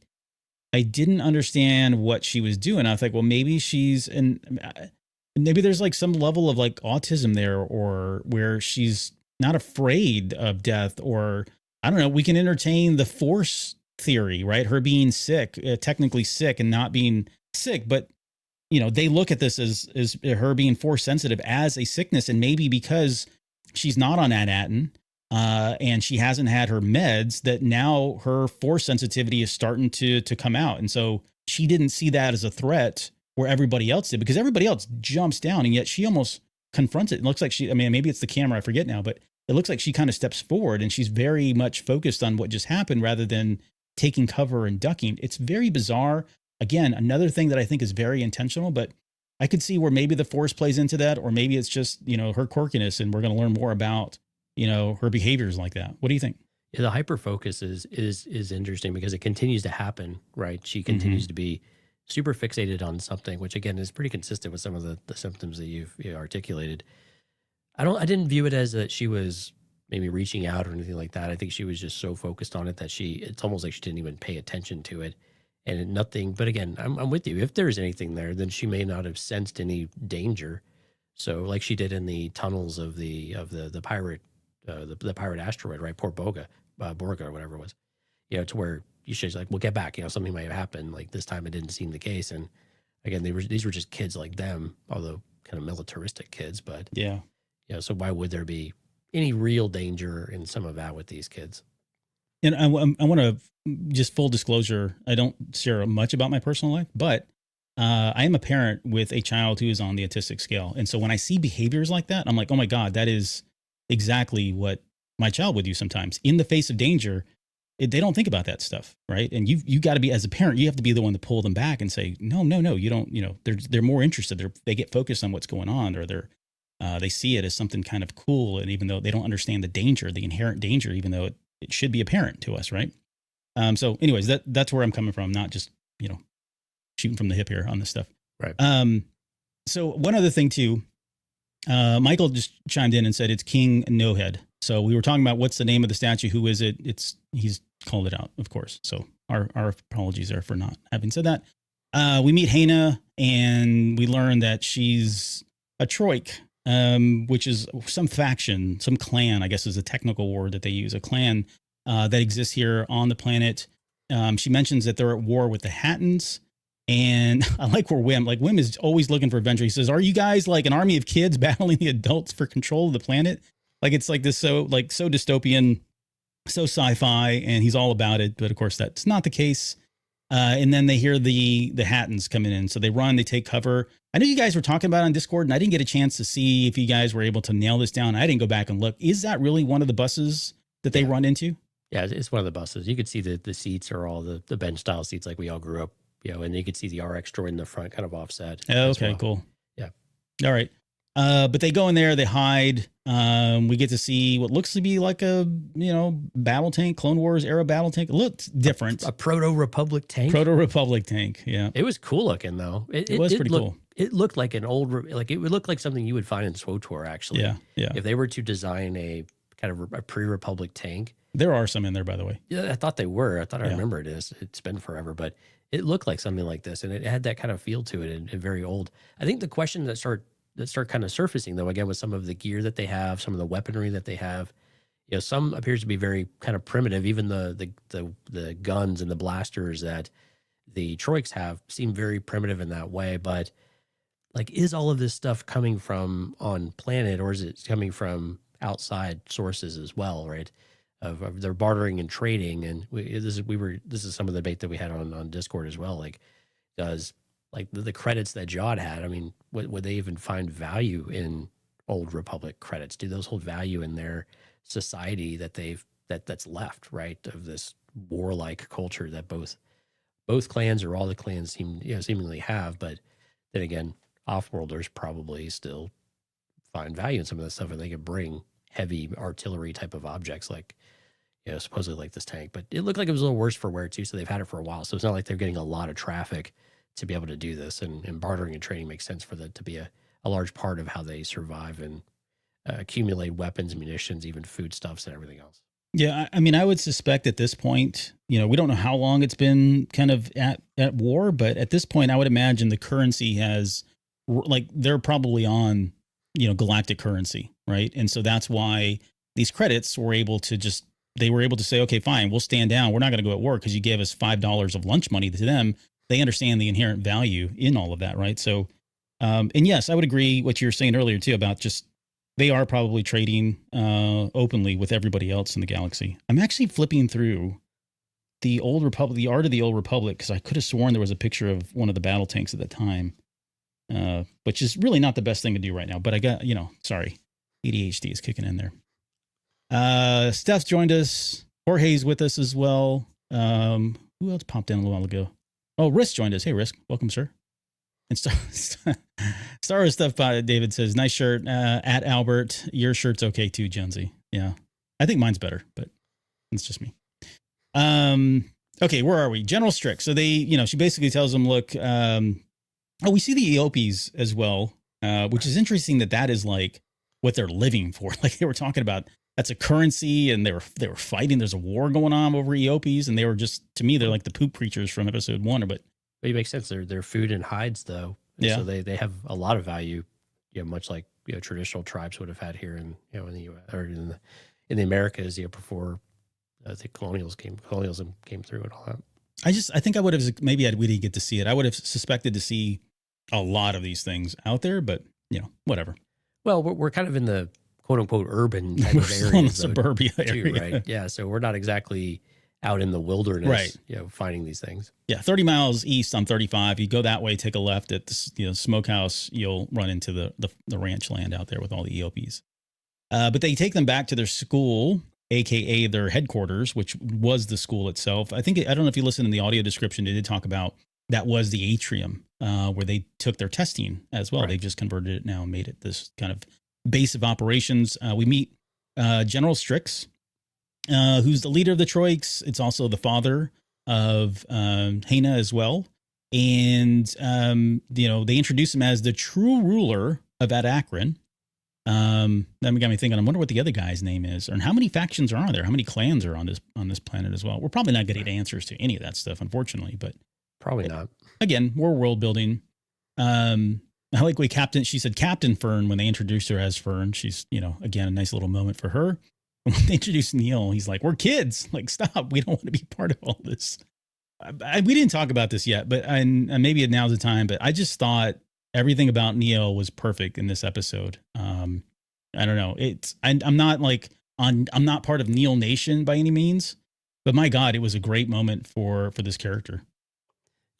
I didn't understand what she was doing. I was like, well, maybe maybe there's like some level of like autism there, or where she's not afraid of death, or I don't know. We can entertain the Force theory, right? Her being sick, technically sick and not being sick, but they look at this as her being Force sensitive as a sickness. And maybe because she's not on Attin, and she hasn't had her meds, that now her force sensitivity is starting to come out. And so she didn't see that as a threat where everybody else did, because everybody else jumps down, and yet she almost confronts it. It looks like she, I mean, maybe it's the camera, I forget now, but it looks like she kind of steps forward and she's very much focused on what just happened rather than taking cover and ducking. It's very bizarre. Again, another thing that I think is very intentional, but I could see where maybe the force plays into that, or maybe it's just, you know, her quirkiness, and we're going to learn more about, you know, her behaviors like that. What do you think? Yeah, the hyper focus is interesting because it continues to happen, right? She continues to be super fixated on something, which again is pretty consistent with some of the symptoms that you've articulated. I didn't view it as that she was maybe reaching out or anything like that. I think she was just so focused on it that it's almost like she didn't even pay attention to it, and nothing. But again, I'm with you. If there's anything there, then she may not have sensed any danger. So like she did in the tunnels of the pirate, the pirate asteroid, right? Port Borga or whatever it was, you know, to where she's like, well, get back, you know, something might have happened. Like this time it didn't seem the case. And again, these were just kids like them, although kind of militaristic kids, but Yeah. you know, so why would there be any real danger in some of that with these kids? And I want to just full disclosure. I don't share much about my personal life, but I am a parent with a child who is on the autistic scale. And so when I see behaviors like that, I'm like, oh my God, that is exactly what my child would do sometimes in the face of danger. They don't think about that stuff, right? And you got to be, as a parent, you have to be the one to pull them back and say, no, you don't. You know, they're more interested. They get focused on what's going on, or they see it as something kind of cool. And even though they don't understand the danger, the inherent danger, even though it should be apparent to us, right? So, anyways, that's where I'm coming from, not just, you know, shooting from the hip here on this stuff, right? So one other thing too, Michael just chimed in and said it's King No-Head. So we were talking about what's the name of the statue, who is it? He's called it out, of course. So our apologies there for not having said that. We meet Hannah, and we learn that she's a Troik, which is some faction, some clan, I guess is a technical word that they use, a clan that exists here on the planet. She mentions that they're at war with the Hattins. And I like where Wim is always looking for adventure. He says, are you guys like an army of kids battling the adults for control of the planet? Like, it's like this, so dystopian, so sci-fi, and he's all about it. But of course, that's not the case. And then they hear the Hattins coming in. So they run, they take cover. I know you guys were talking about it on Discord, and I didn't get a chance to see if you guys were able to nail this down. I didn't go back and look. Is that really one of the buses that they run into? Yeah, it's one of the buses. You could see the seats are all the bench style seats like we all grew up, you know, and you could see the RX droid in the front kind of offset. Oh, okay, cool. Yeah. All right. But they go in there, they hide. We get to see what looks to be like a, you know, battle tank, Clone Wars era battle tank. It looked different. A Proto-Republic tank. Proto-Republic tank, yeah. It was cool looking, though. It was pretty cool. It looked like an old, like it would look like something you would find in SWTOR, actually. Yeah. If they were to design a kind of a pre-Republic tank. There are some in there, by the way. Yeah, I thought they were. I thought I remember it is. It's been forever, but it looked like something like this, and it had that kind of feel to it, and very old. I think the question that start kind of surfacing, though, again, with some of the gear that they have, some of the weaponry that they have, you know, some appears to be very kind of primitive. Even the guns and the blasters that the Troiks have seem very primitive in that way. But like, is all of this stuff coming from on planet, or is it coming from outside sources as well, right? Of their bartering and trading, and this is some of the debate that we had on Discord as well. Like, does like the credits that Jod had? I mean, would they even find value in old Republic credits? Do those hold value in their society that's left, right, of this warlike culture that both clans or all the clans seemingly have? But then again, off-worlders probably still find value in some of this stuff, and they could bring heavy artillery type of objects, like, you know, supposedly like this tank. But it looked like it was a little worse for wear too, so they've had it for a while. So it's not like they're getting a lot of traffic to be able to do this, and bartering and trading makes sense for that to be a large part of how they survive and accumulate weapons, munitions, even foodstuffs and everything else. Yeah, I mean, I would suspect at this point, you know, we don't know how long it's been kind of at war, but at this point, I would imagine the currency has, like, they're probably on, you know, galactic currency, right? And so that's why these credits were able to say, okay, fine, we'll stand down. We're not going to go at war because you gave us $5 of lunch money to them. They understand the inherent value in all of that, right? So, and yes, I would agree what you were saying earlier too about just they are probably trading openly with everybody else in the galaxy. I'm actually flipping through the Old Republic, the Art of the Old Republic, because I could have sworn there was a picture of one of the battle tanks at the time, which is really not the best thing to do right now. But I got, sorry, ADHD is kicking in there. Steph's joined us. Jorge's with us as well. Who else popped in a little while ago? Oh, Risk joined us. Hey, Risk. Welcome, sir. And Star Wars stuff by David says, nice shirt. At Albert, your shirt's okay too, Jonesy. Yeah. I think mine's better, but it's just me. Okay, where are we? General Strix. So they, she basically tells them, look, we see the Eopies as well, which is interesting that is like what they're living for. Like they were talking about, that's a currency, and they were fighting. There's a war going on over Eopies, and they were just, to me, they're like the poop preachers from episode 1. But it makes sense. They're food and hides, though. And yeah. So they have a lot of value, much like traditional tribes would have had here in in the U.S. or in the Americas, before the colonialism came through and all that. I think I would have, we didn't get to see it. I would have suspected to see a lot of these things out there, but whatever. Well, we're kind of in the quote unquote urban type of area, in the suburbia area, too, right? Yeah, so we're not exactly out in the wilderness, right? Finding these things. Yeah, 30 miles east on 35. You go that way, take a left at the smokehouse. You'll run into the ranch land out there with all the Eopies. But they take them back to their school, aka their headquarters, which was the school itself. I don't know if you listen in the audio description, they did talk about that was the atrium where they took their testing as well. Right. They've just converted it now and made it this kind of base of operations. We meet General Strix, who's the leader of the Troiks. It's also the father of Hana as well. And, they introduce him as the true ruler of Achrann. That got me thinking, I wonder what the other guy's name is, and how many factions are there? How many clans are on this planet as well? We're probably not getting answers to any of that stuff, unfortunately, but probably not. Again, more world building. I like she said Captain Fern when they introduced her as Fern. She's, again, a nice little moment for her. And when they introduced Neil, he's like, we're kids. Like, stop. We don't want to be part of all this. We didn't talk about this yet, but and maybe now's the time, but I just thought everything about Neil was perfect in this episode. I don't know. I'm not part of Neil Nation by any means, but my God, it was a great moment for this character.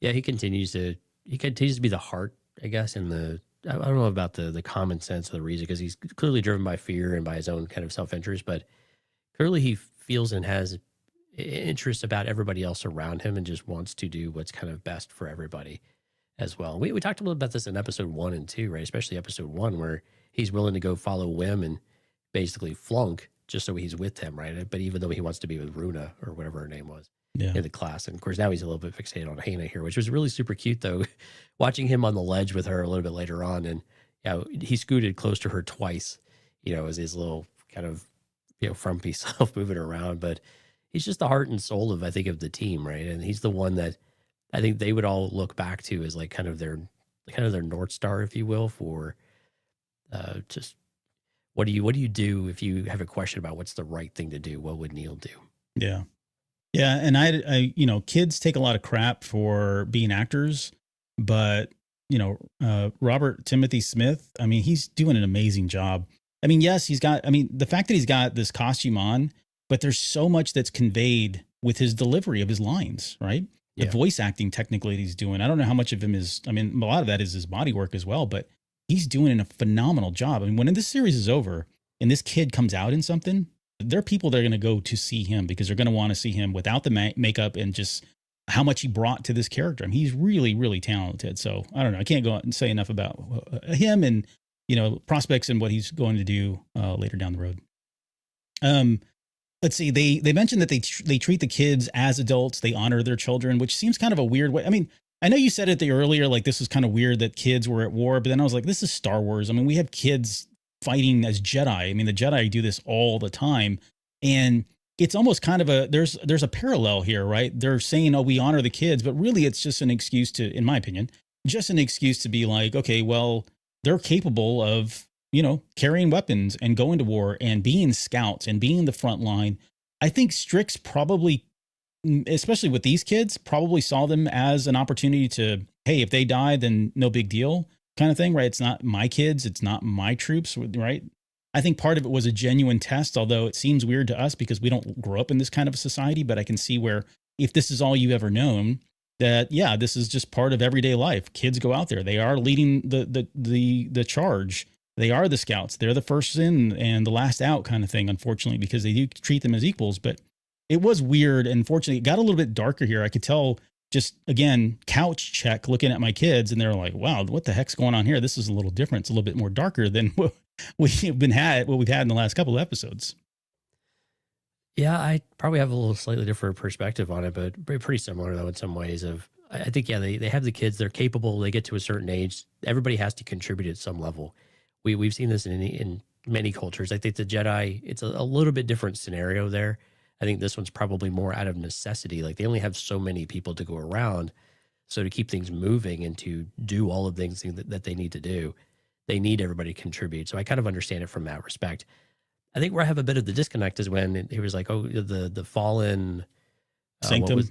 Yeah, he continues to be the heart, I guess, I don't know about the common sense of the reason, because he's clearly driven by fear and by his own kind of self-interest, but clearly he feels and has interest about everybody else around him and just wants to do what's kind of best for everybody as well. We talked a little about this in episode 1 and 2, right? Especially episode 1, where he's willing to go follow Wim and basically flunk just so he's with him, right? But even though he wants to be with Runa or whatever her name was. Yeah. In the class. And of course, now he's a little bit fixated on Hana here, which was really super cute, though, watching him on the ledge with her a little bit later on. And he scooted close to her twice, as his little kind of, frumpy self moving around. But he's just the heart and soul of the team, right? And he's the one that I think they would all look back to as like kind of their North Star, if you will, for just what do you do if you have a question about what's the right thing to do? What would Neil do? Yeah. Yeah, and I kids take a lot of crap for being actors, but Robert Timothy Smith, he's doing an amazing job. Yes, the fact that he's got this costume on, but there's so much that's conveyed with his delivery of his lines, right? The voice acting technically that he's doing. I don't know how much of him is, a lot of that is his body work as well, but he's doing a phenomenal job. When this series is over and this kid comes out in something, there are people that are going to go to see him because they're going to want to see him without the makeup and just how much he brought to this character. He's really, really talented. So I don't know. I can't go out and say enough about him and, prospects and what he's going to do later down the road. Let's see. They mentioned that they treat the kids as adults. They honor their children, which seems kind of a weird way. I know you said it earlier, like this was kind of weird that kids were at war, but then I was like, this is Star Wars. We have kids fighting as Jedi. The Jedi do this all the time. And it's almost kind of there's a parallel here, right? They're saying, oh, we honor the kids, but really it's just an excuse to, in my opinion, just an excuse to be like, okay, well, they're capable of, carrying weapons and going to war and being scouts and being the front line. I think Strix probably, especially with these kids, probably saw them as an opportunity to, hey, if they die, then no big deal kind of thing, right? It's not my kids. It's not my troops, right? I think part of it was a genuine test, although it seems weird to us because we don't grow up in this kind of a society. But I can see where if this is all you've ever known, that yeah, this is just part of everyday life. Kids go out there; they are leading the charge. They are the scouts. They're the first in and the last out kind of thing. Unfortunately, because they do treat them as equals. But it was weird, and fortunately, it got a little bit darker here. I could tell. Just again, couch check, looking at my kids, and they're like, "Wow, what the heck's going on here? This is a little different. It's a little bit more darker than what we've had in the last couple of episodes." Yeah, I probably have a little slightly different perspective on it, but pretty similar though in some ways. I think yeah, they have the kids, they're capable, they get to a certain age. Everybody has to contribute at some level. We've seen this in many cultures. I think the Jedi, it's a little bit different scenario there. I think this one's probably more out of necessity. Like they only have so many people to go around. So to keep things moving and to do all of the things that they need to do, they need everybody to contribute. So I kind of understand it from that respect. I think where I have a bit of the disconnect is when he was like, oh, the fallen Sanctum.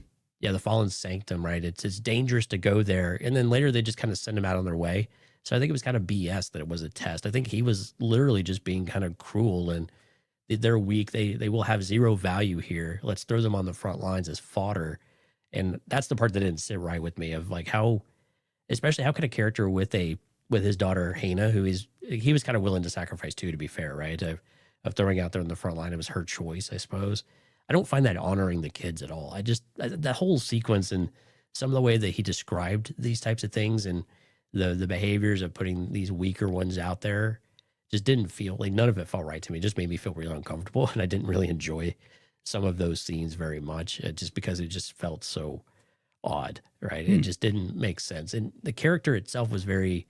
The fallen sanctum, right? It's dangerous to go there. And then later they just kind of send him out on their way. So I think it was kind of BS that it was a test. I think he was literally just being kind of cruel and they're weak. They will have zero value here. Let's throw them on the front lines as fodder. And that's the part that didn't sit right with me of like how can a character with his daughter Hannah, he was kind of willing to sacrifice too, to be fair, right? Of throwing out there in the front line. It was her choice, I suppose. I don't find that honoring the kids at all. That whole sequence and some of the way that he described these types of things and the behaviors of putting these weaker ones out there just didn't feel like none of it felt right to me. It just made me feel really uncomfortable. And I didn't really enjoy some of those scenes very much just because it just felt so odd, right? It just didn't make sense. And the character itself was very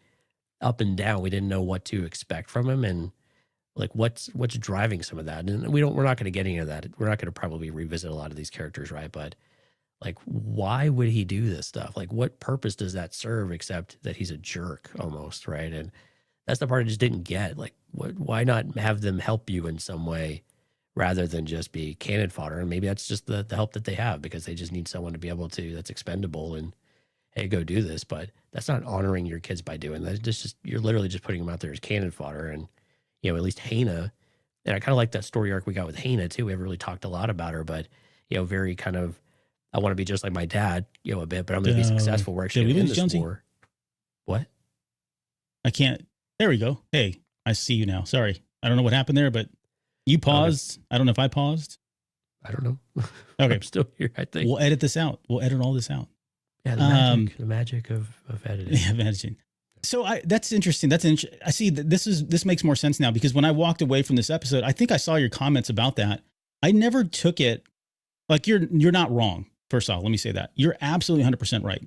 up and down. We didn't know what to expect from him and like what's driving some of that. And we're not going to get into that. We're not going to probably revisit a lot of these characters, right? But like, why would he do this stuff? Like, what purpose does that serve except that he's a jerk almost, right? And that's the part I just didn't get. Like, why not have them help you in some way rather than just be cannon fodder? And maybe that's just the help that they have because they just need someone to be able to, that's expendable and, hey, go do this. But that's not honoring your kids by doing that. Just you're literally just putting them out there as cannon fodder. And, you know, at least Hannah, and I kind of like that story arc we got with Hannah too. We haven't really talked a lot about her, but, you know, very kind of, I want to be just like my dad, you know, a bit, but I'm going to be successful. We're actually in this Jonesy? war. What? I can't. There we go. Hey, I see you now. Sorry. I don't know what happened there, but you paused. Okay. I don't know if I paused. I don't know. Okay. I'm still here, I think. We'll edit this out. We'll edit all this out. Yeah, the magic of editing. Yeah, editing. So that's interesting. I see that this makes more sense now because when I walked away from this episode, I think I saw your comments about that. I never took it like you're not wrong. First off, let me say that you're absolutely 100% right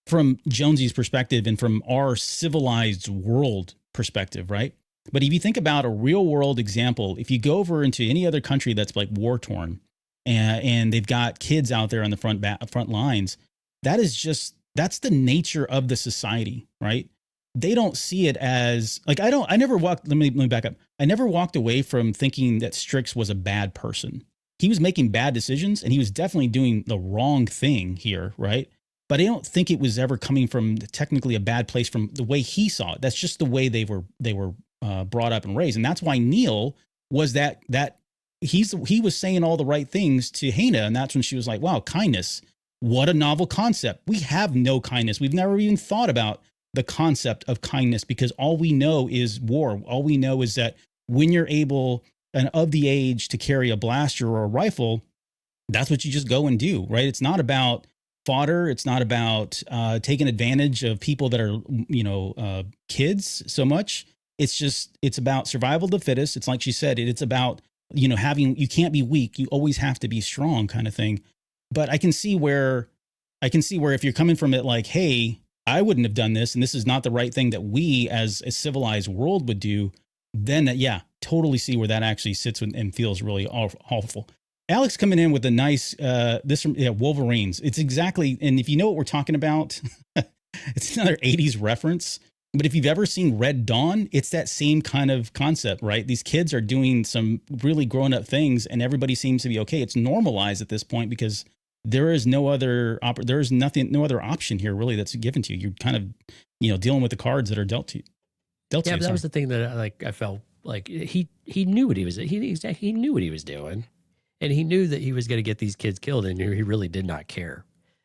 from Jonesy's perspective and from our civilized world perspective, right? But if you think about a real world example, if you go over into any other country that's like war torn and they've got kids out there on the front lines, that's the nature of the society, right? They don't see it as like, let me back up. I never walked away from thinking that Strix was a bad person. He was making bad decisions and he was definitely doing the wrong thing here, right? But I don't think it was ever coming from technically a bad place from the way he saw it. That's just the way they were brought up and raised. And that's why Neil was that he was saying all the right things to Hannah. And that's when she was like, wow, kindness. What a novel concept. We have no kindness. We've never even thought about the concept of kindness because all we know is war. All we know is that when you're able and of the age to carry a blaster or a rifle, that's what you just go and do, right? It's not about fodder. It's not about taking advantage of people that are, kids so much. It's about survival of the fittest. It's like she said, it's about, you can't be weak. You always have to be strong kind of thing. But I can see where if you're coming from it like, hey, I wouldn't have done this, and this is not the right thing that we as a civilized world would do, then totally see where that actually sits and feels really awful. Alex coming in with a nice, Wolverines. It's exactly, and if you know what we're talking about, it's another 80s reference. But if you've ever seen Red Dawn, it's that same kind of concept, right? These kids are doing some really grown up things and everybody seems to be okay. It's normalized at this point because there is no other option here really that's given to you. You're kind of, dealing with the cards that are dealt to you. But that was the thing that I felt like he knew what he was he knew what he was doing, and he knew that he was going to get these kids killed, and he really did not care.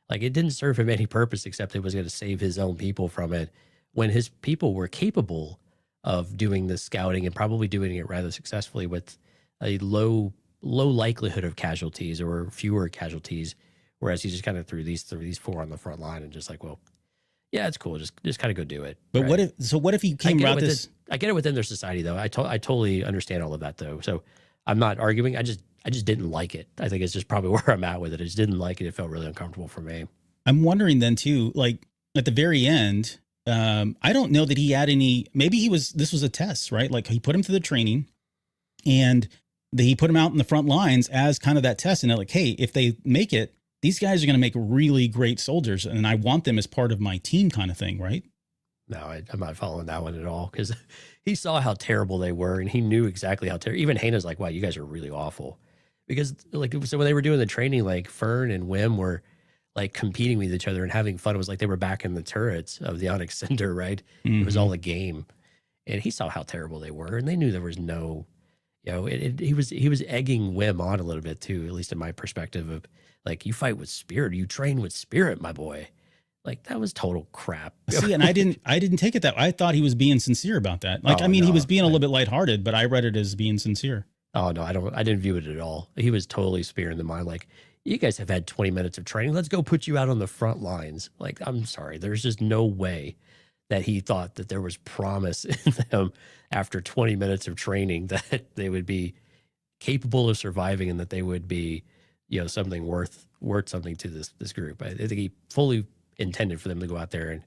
Like it didn't serve him any purpose except it was going to save his own people from it, when his people were capable of doing the scouting and probably doing it rather successfully with a low likelihood of casualties or fewer casualties. Whereas he just kind of threw these 4 on the front line and just like, well, yeah, it's cool. Just kind of go do it. But right? what if he came around this? I get it within their society though. I totally understand all of that though. So I'm not arguing. I just didn't like it. I think it's just probably where I'm at with it. I just didn't like it. It felt really uncomfortable for me. I'm wondering then too, like at the very end, I don't know that he had any, maybe this was a test, right? Like he put him through the training and he put him out in the front lines as kind of that test. And they're like, hey, if they make it, these guys are going to make really great soldiers. And I want them as part of my team kind of thing, right? No, I'm not following that one at all. Cause he saw how terrible they were and he knew exactly how terrible. Even Hannah's like, wow, you guys are really awful. Because like, so when they were doing the training, like Fern and Wim were like competing with each other and having fun. It was like they were back in the turrets of the Onyx Cinder, right? Mm-hmm. It was all a game. And he saw how terrible they were. And they knew there was no, you know, he was egging Wim on a little bit too, at least in my perspective of like, you fight with spirit, you train with spirit, my boy. Like that was total crap. See, and I didn't take it that way. I thought he was being sincere about that. Like, he was being a little bit lighthearted, but I read it as being sincere. Oh no, I didn't view it at all. He was totally spearing the mind. Like, you guys have had 20 minutes of training. Let's go put you out on the front lines. Like, I'm sorry. There's just no way that he thought that there was promise in them after 20 minutes of training that they would be capable of surviving and that they would be, you know, something worth something to this group. I think he fully intended for them to go out there and,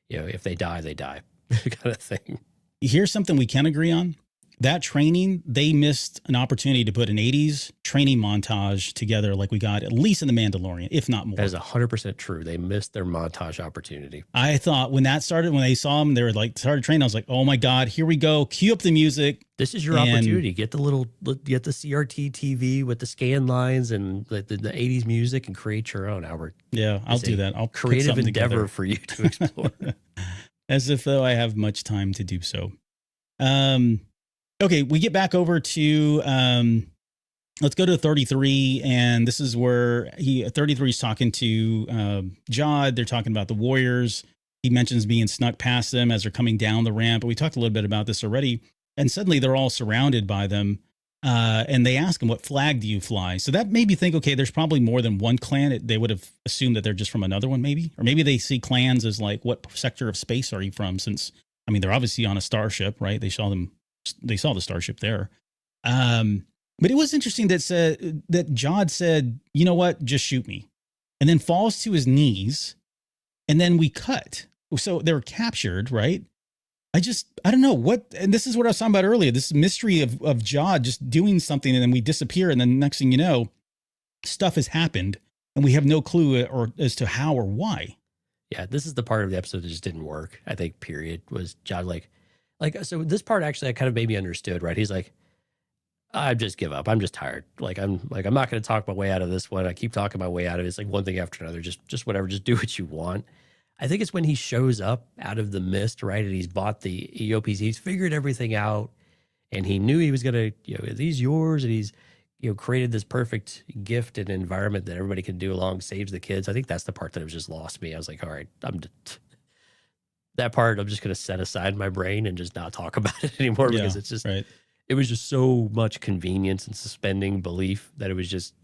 you know, if they die, they die kind of thing. Here's something we can agree on. That training, they missed an opportunity to put an 80s training montage together like we got at least in The Mandalorian, if not more. That is 100% true. They missed their montage opportunity. I thought when that started, when they saw him, they were like, started training. I was like, oh my God, here we go. Cue up the music. This is your opportunity. Get the CRT TV with the scan lines and the 80s music and create your own, Albert. Yeah, I'll do that. I'll creative endeavor together for you to explore. As if though I have much time to do so. Okay, we get back over to, let's go to 33, and this is where 33 is talking to Jod. They're talking about the Warriors. He mentions being snuck past them as they're coming down the ramp, but we talked a little bit about this already, and suddenly they're all surrounded by them, and they ask him, what flag do you fly? So that made me think, okay, there's probably more than one clan. They would have assumed that they're just from another one, maybe, or maybe they see clans as like, what sector of space are you from? Since, I mean, they're obviously on a starship, right? They saw the starship there. But it was interesting that Jod said, you know what, just shoot me. And then falls to his knees. And then we cut. So they were captured, right? I don't know what, and this is what I was talking about earlier, this mystery of Jod just doing something and then we disappear. And then next thing you know, stuff has happened and we have no clue as to how or why. Yeah, this is the part of the episode that just didn't work. I think, period, was Jod like, so this part actually I kind of maybe understood, right? He's like, I just give up. I'm just tired. I'm not going to talk my way out of this one. I keep talking my way out of it. It's like one thing after another. Just whatever. Just do what you want. I think it's when he shows up out of the mist, right? And he's bought the EOPs. He's figured everything out, and he knew he was going to, you know, these yours, and he's, you know, created this perfect gift and environment that everybody can do along, saves the kids. I think that's the part that was just lost me. I was like, all right, that part I'm just going to set aside in my brain and just not talk about it anymore because it's just, right. It was just so much convenience and suspending belief that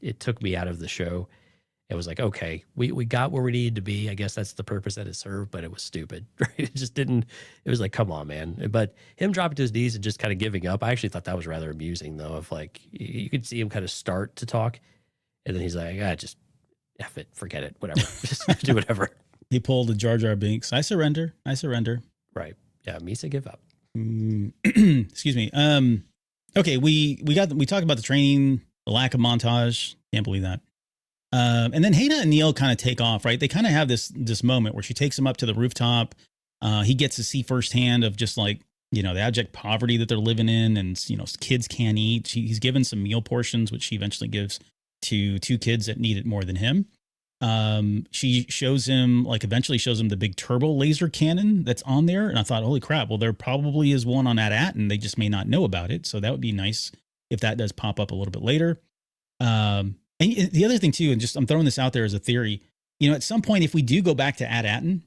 it took me out of the show. It was like, okay, we got where we needed to be. I guess that's the purpose that it served, but it was stupid, right? It just didn't, it was like, come on, man. But him dropping to his knees and just kind of giving up, I actually thought that was rather amusing though. Of like, you could see him kind of start to talk and then he's like, just F it, forget it, whatever, just do whatever. He pulled a Jar Jar Binks. I surrender. Right. Yeah. Misa give up. Excuse me. Okay. We talked about the training, the lack of montage. Can't believe that. And then Hannah and Neil kind of take off, right? They kind of have this moment where she takes him up to the rooftop. He gets to see firsthand of just like, you know, the abject poverty that they're living in and, you know, kids can't eat. He's given some meal portions, which she eventually gives to two kids that need it more than him. She shows him, like, eventually shows him the big turbo laser cannon that's on there. And I thought, holy crap, well, there probably is one on Attin. They just may not know about it. So that would be nice if that does pop up a little bit later. And the other thing too, and just I'm throwing this out there as a theory, at some point, if we do go back to Attin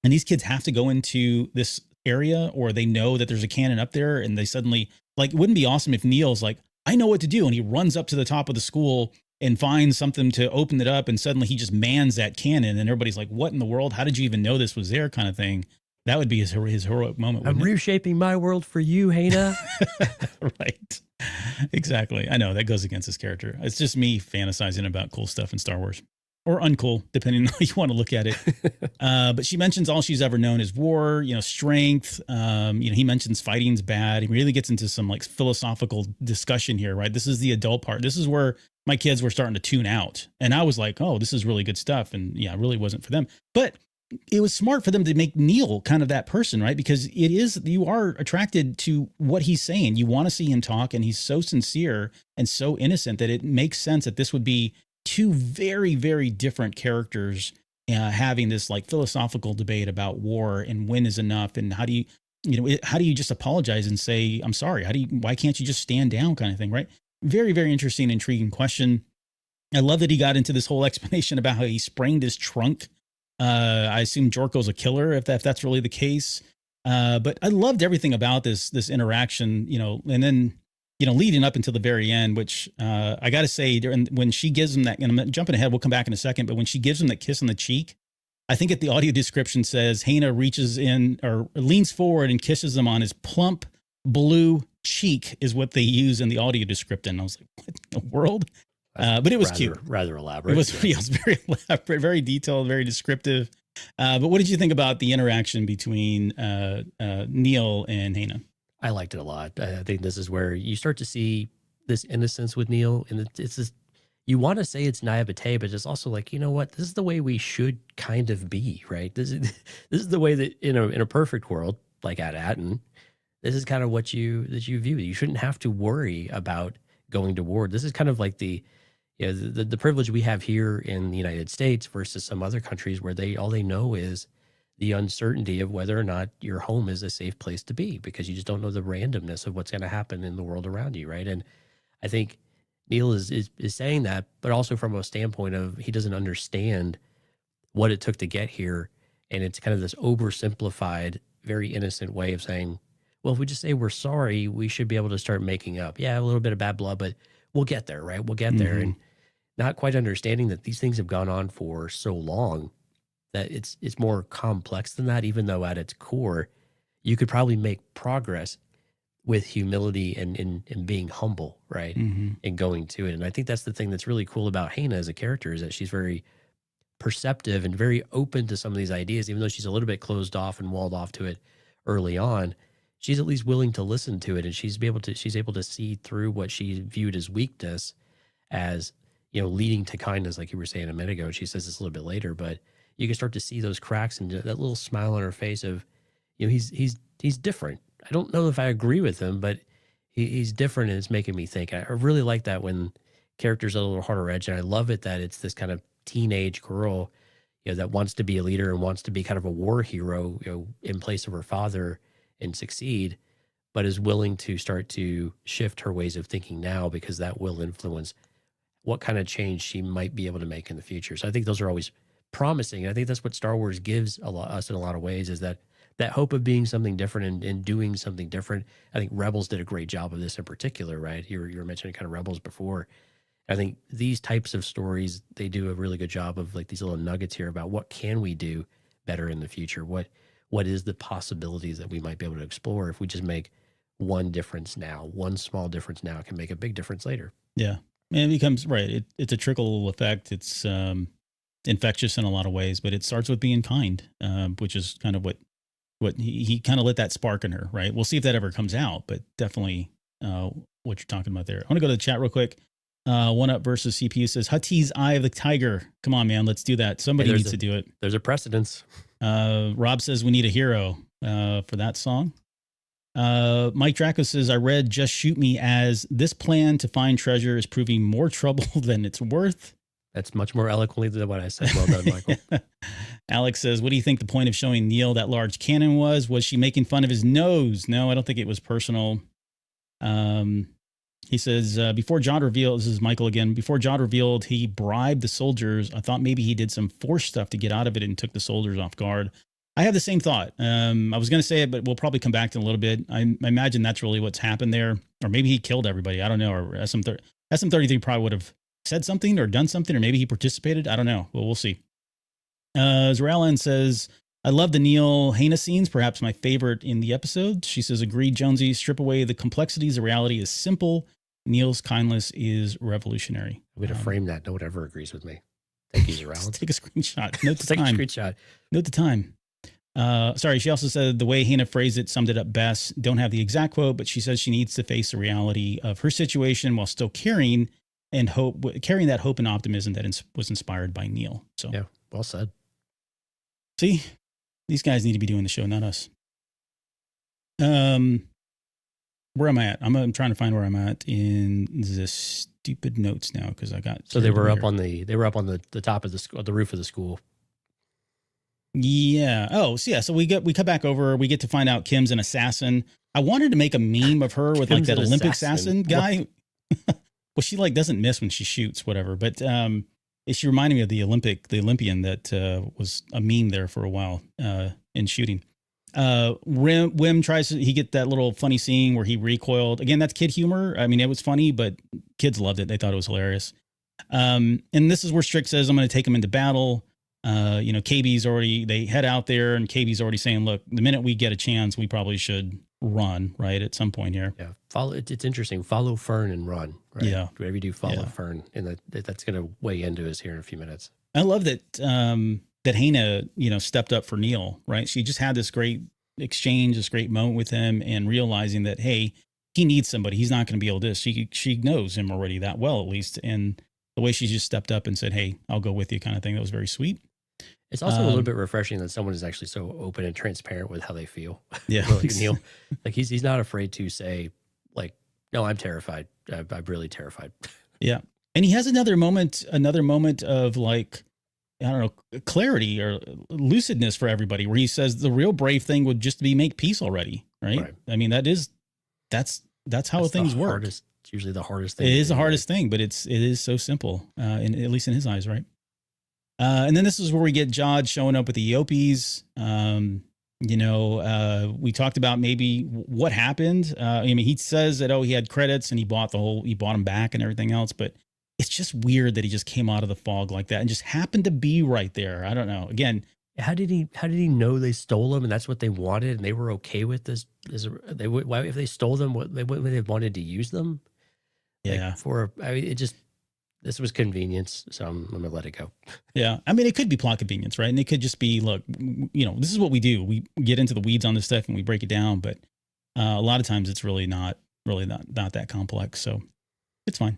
and these kids have to go into this area, or they know that there's a cannon up there and they suddenly, like, it wouldn't be awesome if Neil's like, I know what to do. And he runs up to the top of the school and finds something to open it up. And suddenly he just mans that cannon and everybody's like, what in the world? How did you even know this was there, kind of thing? That would be his heroic moment. I'm reshaping my world for you, Hannah. Right. Exactly. I know that goes against his character. It's just me fantasizing about cool stuff in Star Wars, or uncool, depending on how you want to look at it. But she mentions all she's ever known is war, strength. He mentions fighting's bad. He really gets into some, like, philosophical discussion here, right? This is the adult part. This is where my kids were starting to tune out. And I was like, oh, this is really good stuff. And yeah, it really wasn't for them. But it was smart for them to make Neil kind of that person, right? Because you are attracted to what he's saying. You want to see him talk, and he's so sincere and so innocent that it makes sense that this would be two very, very different characters having this, like, philosophical debate about war and when is enough, and how do you just apologize and say, I'm sorry? Why can't you just stand down, kind of thing, right? Very, very interesting, intriguing question. I love that he got into this whole explanation about how he sprained his trunk. I assume Jorko's a killer if that's really the case. But I loved everything about this interaction, and then, leading up until the very end, which I got to say, when she gives him that, and I'm jumping ahead, we'll come back in a second, but when she gives him that kiss on the cheek, I think the audio description says Hannah reaches in or leans forward and kisses him on his plump blue cheek, is what they use in the audio description. And I was like, what in the world? But it was cute. Rather elaborate. It was very elaborate, very detailed, very descriptive. But what did you think about the interaction between Neil and Hannah? I liked it a lot. I think this is where you start to see this innocence with Neil. And it's this, you want to say it's naivete, but it's also like, you know what? This is the way we should kind of be, right? This is the way that in a perfect world, like at Attin, this is kind of what you view. You shouldn't have to worry about going to war. This is kind of like the privilege we have here in the United States versus some other countries where all they know is the uncertainty of whether or not your home is a safe place to be, because you just don't know the randomness of what's going to happen in the world around you, right? And I think Neil is saying that, but also from a standpoint of he doesn't understand what it took to get here, and it's kind of this oversimplified, very innocent way of saying, well, if we just say we're sorry, we should be able to start making up. Yeah, a little bit of bad blood, but we'll get there, right? We'll get there. And not quite understanding that these things have gone on for so long that it's more complex than that, even though at its core, you could probably make progress with humility and being humble, right? And going to it. And I think that's the thing that's really cool about Hannah as a character, is that she's very perceptive and very open to some of these ideas, even though she's a little bit closed off and walled off to it early on. She's at least willing to listen to it, and she's able to see through what she viewed as weakness as, leading to kindness, like you were saying a minute ago. She says this a little bit later, but you can start to see those cracks and that little smile on her face of, he's different. I don't know if I agree with him, but he's different, and it's making me think. I really like that when characters are a little harder edge, and I love it that it's this kind of teenage girl, that wants to be a leader and wants to be kind of a war hero, in place of her father and succeed, but is willing to start to shift her ways of thinking now, because that will influence what kind of change she might be able to make in the future. So I think those are always promising. And I think that's what Star Wars gives us in a lot of ways, is that hope of being something different and doing something different. I think Rebels did a great job of this in particular, right? You were mentioning kind of Rebels before. I think these types of stories, they do a really good job of, like, these little nuggets here about what can we do better in the future? What is the possibilities that we might be able to explore if we just make one difference now? One small difference now can make a big difference later. Yeah. And it becomes, right, it's a trickle effect. It's infectious in a lot of ways, but it starts with being kind, which is kind of what he kind of lit that spark in her, right? We'll see if that ever comes out, but definitely what you're talking about there. I want to go to the chat real quick. One Up versus CPU says, Hutty's Eye of the Tiger. Come on, man, let's do that. Somebody needs to do it. There's a precedence. Rob says we need a hero for that song. Mike Draco says, I read Just Shoot Me as this plan to find treasure is proving more trouble than it's worth. That's much more eloquently than what I said. Well done, Michael. Alex says, what do you think the point of showing Neil that large cannon was? Was she making fun of his nose? No, I don't think it was personal. He says, before Jod revealed, this is Michael again, before Jod revealed he bribed the soldiers, I thought maybe he did some force stuff to get out of it and took the soldiers off guard. I have the same thought. I was going to say it, but we'll probably come back to it in a little bit. I imagine that's really what's happened there. Or maybe he killed everybody. I don't know. Or SM33 probably would have said something or done something, or maybe he participated. I don't know. Well, we'll see. Zeralyn says, I love the Neil Hana scenes, perhaps my favorite in the episode. She says, agreed, Jonesy, strip away the complexities. The reality is simple. Neil's kindness is revolutionary. I'm going to frame that. No one ever agrees with me. Thank you, Zeralyn. Take a screenshot. Note the Take time. a screenshot. Note the time. Sorry, she also said the way Hannah phrased it summed it up best. Don't have the exact quote, but she says she needs to face the reality of her situation while still carrying that hope and optimism that was inspired by Neil. So yeah, well said. See, these guys need to be doing the show, not us. Where am I at? I'm trying to find where I'm at in the stupid notes now because I got. So they were up on the top of the roof of the school. Yeah. Oh, so yeah. So we cut back over. We get to find out Kim's an assassin. I wanted to make a meme of her with like that Olympic assassin guy. Well, she like doesn't miss when she shoots, whatever. But she reminded me of the Olympian that was a meme there for a while in shooting. Wim tries to, he get that little funny scene where he recoiled. Again, that's kid humor. I mean, it was funny, but kids loved it. They thought it was hilarious. And this is where Strick says, I'm going to take him into battle. KB's already, they head out there and KB's already saying, look, the minute we get a chance, we probably should run, right? At some point here. Yeah. It's interesting. Follow Fern and run. Right? Yeah. Whatever you do, follow Fern. And that's going to weigh into us here in a few minutes. I love that, that Hannah, stepped up for Neil, right? She just had this great exchange, this great moment with him and realizing that, hey, he needs somebody. He's not going to be able to, she knows him already that well, at least. And the way she just stepped up and said, hey, I'll go with you kind of thing. That was very sweet. It's also a little bit refreshing that someone is actually so open and transparent with how they feel. Yeah. Like Neil, like he's not afraid to say like, no, I'm terrified. I'm really terrified. Yeah. And he has another moment of like, I don't know, clarity or lucidness for everybody where he says the real brave thing would just be make peace already. Right. I mean, that's how things work. It's usually the hardest thing. It is the hardest thing, but it is so simple, at least in his eyes. Right. And then this is where we get Jod showing up with the Eopies. We talked about maybe what happened. He says that, he had credits and he bought them back and everything else, but it's just weird that he just came out of the fog like that and just happened to be right there. I don't know. Again, how did he know they stole them and that's what they wanted and they were okay with this? Why if they stole them, what they wanted to use them? Yeah. This was convenience, so I'm going to let it go. Yeah. I mean, it could be plot convenience, right? And it could just be, look, this is what we do. We get into the weeds on this stuff and we break it down, but a lot of times it's really not that complex. So it's fine.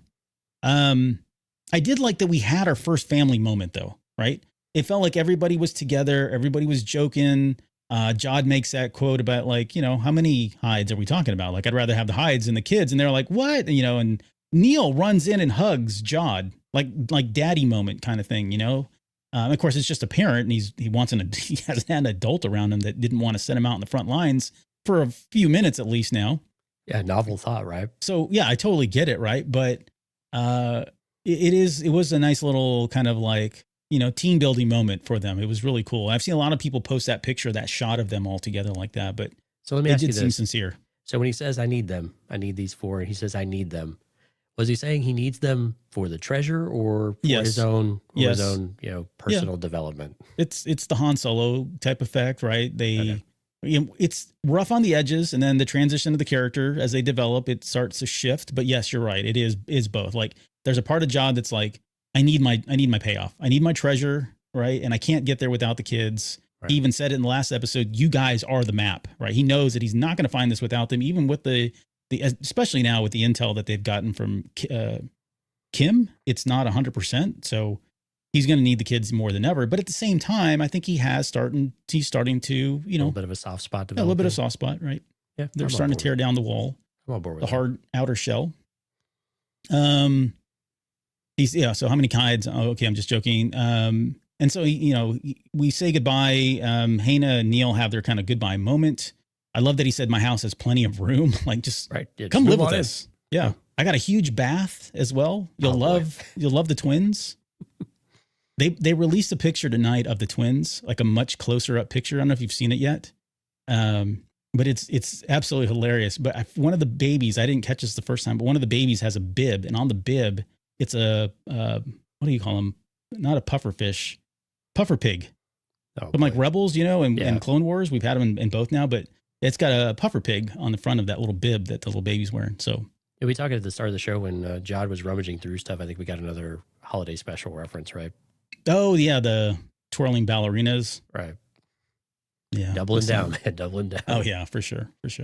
I did like that we had our first family moment though, right? It felt like everybody was together. Everybody was joking. Jod makes that quote about like, how many hides are we talking about? Like, I'd rather have the hides than the kids. And they're like, what? And Neil runs in and hugs Jod, like daddy moment kind of thing, of course it's just a parent and he has an adult around him that didn't want to send him out in the front lines for a few minutes at least now. Yeah. Novel thought, right? So yeah, I totally get it. Right. But, it was a nice little kind of like, team building moment for them. It was really cool. I've seen a lot of people post that picture, that shot of them all together like that, but so let me ask you this. Seem sincere. So when he says, I need them, I need these four, and he says, I need them. Was he saying he needs them for the treasure or for his own, personal development? It's the Han Solo type effect, right? It's rough on the edges, and then the transition of the character as they develop, it starts to shift. But yes, you're right. It is both. Like there's a part of Jod that's like, I need my payoff. I need my treasure, right? And I can't get there without the kids. Right. He even said it in the last episode, you guys are the map, right? He knows that he's not going to find this without them, even with the especially now with the intel that they've gotten from Kim, it's not 100%. So he's going to need the kids more than ever. But at the same time, I think he's starting to, a little bit of a soft spot. A little bit of soft spot, right? Yeah. They're starting to tear down the wall, I'm on board with the hard outer shell. So how many kids? Oh, okay, I'm just joking. And so, we say goodbye. Hannah and Neil have their kind of goodbye moment. I love that he said, my house has plenty of room. Like, just Right. Yeah, come just live move with on us. Yeah. I got a huge bath as well. You'll love the twins. They released a picture tonight of the twins, like a much closer up picture. I don't know if you've seen it yet. But it's absolutely hilarious. But one of the babies, I didn't catch this the first time, but one of the babies has a bib, and on the bib, it's a, what do you call them? Not a puffer fish, puffer pig. From like Rebels, and Clone Wars. We've had them in both now, but it's got a puffer pig on the front of that little bib that the little baby's wearing. So we talked at the start of the show when Jod was rummaging through stuff. I think we got another holiday special reference, right? Oh yeah, the twirling ballerinas. Right. Yeah. Doubling down, man. Doubling down. Oh yeah, for sure. But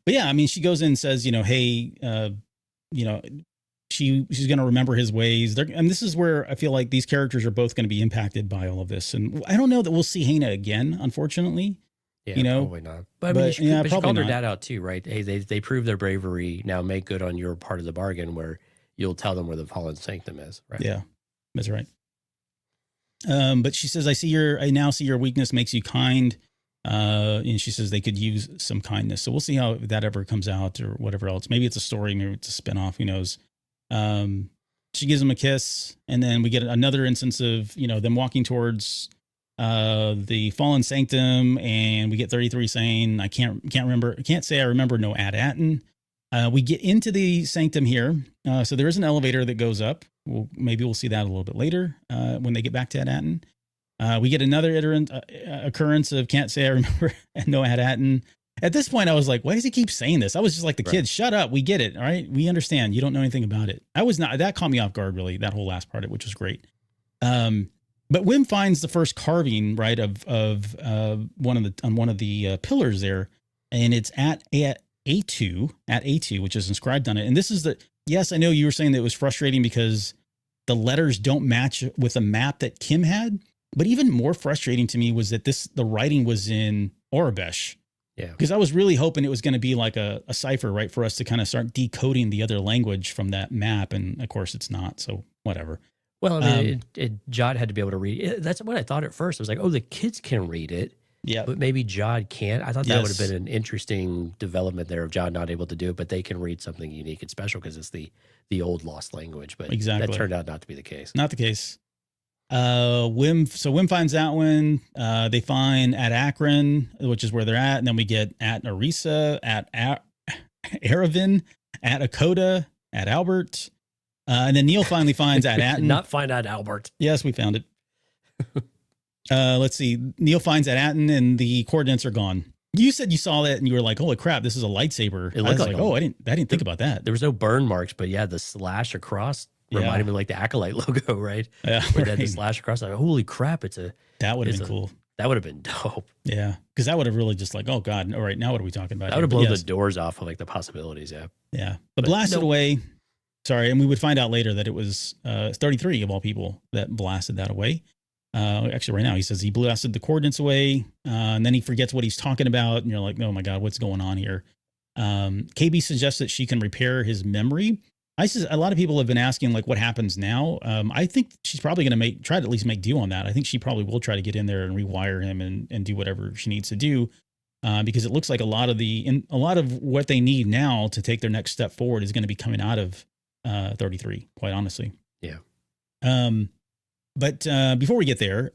yeah, I mean, she goes in and says, hey, she's going to remember his ways. And this is where I feel like these characters are both going to be impacted by all of this. And I don't know that we'll see Hannah again, unfortunately. Yeah, probably not. But I mean, she called her dad out too, right? Hey, they proved their bravery. Now make good on your part of the bargain, where you'll tell them where the fallen sanctum is. Right? Yeah, that's right. But she says, I now see your weakness makes you kind. And she says they could use some kindness. So we'll see how that ever comes out or whatever else. Maybe it's a story, maybe it's a spinoff, who knows? She gives him a kiss, and then we get another instance of, them walking towards the fallen sanctum, and we get 33 saying, I can't say I remember no Attin. We get into the sanctum here. So there is an elevator that goes up. Maybe we'll see that a little bit later when they get back to Attin. We get another occurrence of can't say I remember no Attin. At this point, I was like, why does he keep saying this? I was just like the kids, shut up. We get it. All right. We understand. You don't know anything about it. That caught me off guard, really, that whole last part of it, which was great. But Wim finds the first carving, right, of one of the pillars there, and it's at A2, which is inscribed on it. And this is yes, I know you were saying that it was frustrating because the letters don't match with a map that Kim had, but even more frustrating to me was that the writing was in Orabesh. Yeah. Because I was really hoping it was going to be like a cipher, right, for us to kind of start decoding the other language from that map. And of course it's not. So whatever. Well, I mean, Jod had to be able to read it. That's what I thought at first. I was like, oh, the kids can read it. Yeah. But maybe Jod can't. I thought that would have been an interesting development there of Jod not able to do it, but they can read something unique and special because it's the old lost language. But that turned out not to be the case. Not the case. Wim finds that one. They find at Achrann, which is where they're at, and then we get at Narisa, at Aravin, at Akoda, at Albert, and then Neil finally finds at Attin. Not find out Albert. Yes, we found it. Let's see. Neil finds at Attin, and the coordinates are gone. You said you saw that, and you were like, "Holy crap, this is a lightsaber!" It looked like I didn't think about that. There was no burn marks, but yeah, the slash across. Reminded me like the Acolyte logo, right? Yeah, where they had the slash across. Like, holy crap! That would have been cool. That would have been dope. Yeah, because that would have really just like, oh god, all right, now what are we talking about? That would have blown the doors off of like the possibilities. Yeah, yeah. But blasted away. Sorry, and we would find out later that it was 33 of all people that blasted that away. Actually, right now he says he blasted the coordinates away, and then he forgets what he's talking about, and you're like, oh my god, what's going on here? KB suggests that she can repair his memory. A lot of people have been asking like what happens now. I think she's probably going to try to at least make do on that. I think she probably will try to get in there and rewire him and do whatever she needs to do, because it looks like a lot of what they need now to take their next step forward is going to be coming out of 33. Quite honestly. Yeah. But before we get there,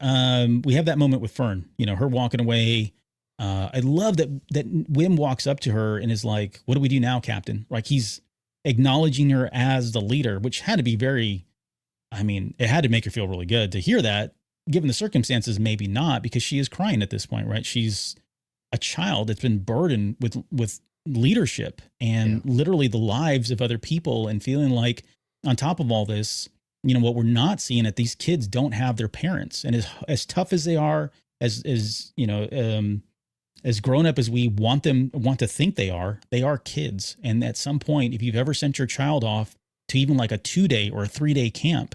we have that moment with Fern. Her walking away. I love that Wim walks up to her and is like, "What do we do now, Captain?" Like he's acknowledging her as the leader, which had to be it had to make her feel really good to hear that, given the circumstances. Maybe not, because she is crying at this point, right? She's a child that's been burdened with leadership and literally the lives of other people, and feeling like on top of all this, what we're not seeing, that these kids don't have their parents, and as tough as they are, as grown up as we want to think they are kids. And at some point, if you've ever sent your child off to even like a 2-day or a 3-day camp,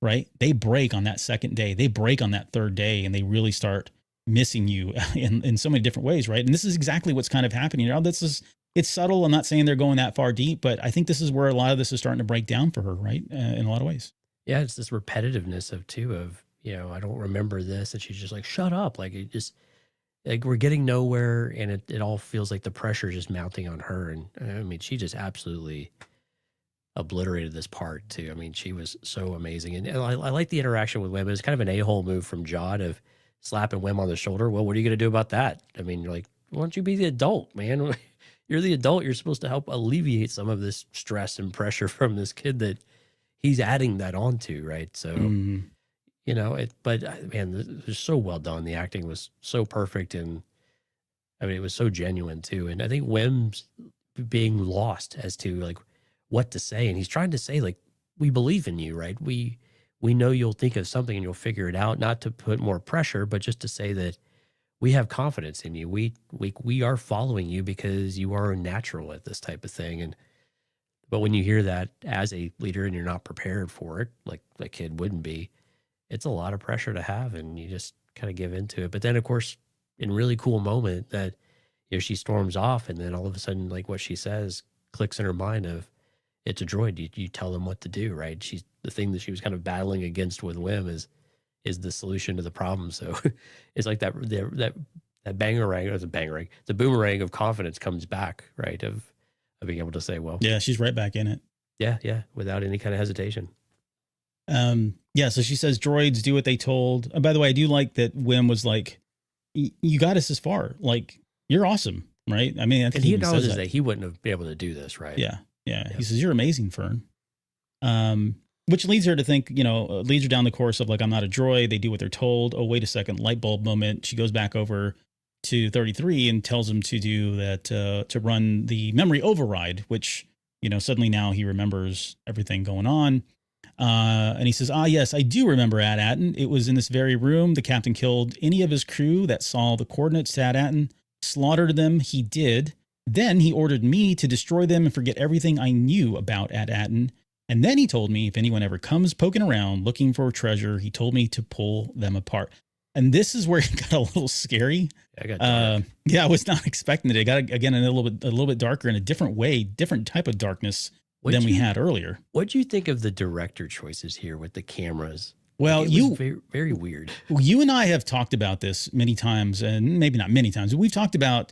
right? They break on that second day, they break on that third day, and they really start missing you in so many different ways. Right. And this is exactly what's kind of happening now. This is it's subtle. I'm not saying they're going that far deep, but I think this is where a lot of this is starting to break down for her, right? In a lot of ways. Yeah, it's this repetitiveness of I don't remember this, and she's just like, shut up. Like it just like we're getting nowhere, and it all feels like the pressure is just mounting on her. And I mean, she just absolutely obliterated this part too. I mean, she was so amazing, and I like the interaction with Wim. It was kind of an a-hole move from Jod of slapping Wim on the shoulder. Well, what are you going to do about that? I mean, you're like, why don't you be the adult, man? You're the adult. You're supposed to help alleviate some of this stress and pressure from this kid that he's adding that onto, right? So, but man, it was so well done. The acting was so perfect, and I mean, it was so genuine too. And I think Wim's being lost as to like what to say, and he's trying to say like, we believe in you, right? We know you'll think of something and you'll figure it out. Not to put more pressure, but just to say that we have confidence in you. We are following you because you are natural at this type of thing. But when you hear that as a leader and you're not prepared for it, like the kid wouldn't be, it's a lot of pressure to have, and you just kind of give into it. But then, of course, in a really cool moment that she storms off, and then all of a sudden, like what she says clicks in her mind of, it's a droid. You tell them what to do, right? She's the thing that she was kind of battling against with Wim is the solution to the problem. So it's like that bangerang, or the boomerang of confidence comes back, right? Of being able to say, well, yeah, she's right back in it. Yeah, without any kind of hesitation. Yeah, so she says droids do what they told. By the way, I do like that Wim was like, you got us this far. Like, you're awesome, right? I mean, I think and he acknowledges that he wouldn't have been able to do this, right? Yeah. He says, you're amazing, Fern. Which leads her to think, leads her down the course of like, I'm not a droid. They do what they're told. Oh, wait a second. Light bulb moment. She goes back over to 33 and tells him to do that, to run the memory override, which, suddenly now he remembers everything going on. And he says, yes, I do remember Attin. It was in this very room. The captain killed any of his crew that saw the coordinates to Attin, slaughtered them. He did. Then he ordered me to destroy them and forget everything I knew about Attin. And then he told me if anyone ever comes poking around looking for treasure, he told me to pull them apart. And this is where it got a little scary. I was not expecting it. It got, again, a little bit darker in a different way, different type of darkness than we had earlier. What do you think of the director choices here with the cameras? Well, very, very weird. You and I have talked about this many times, and maybe not many times, but we've talked about,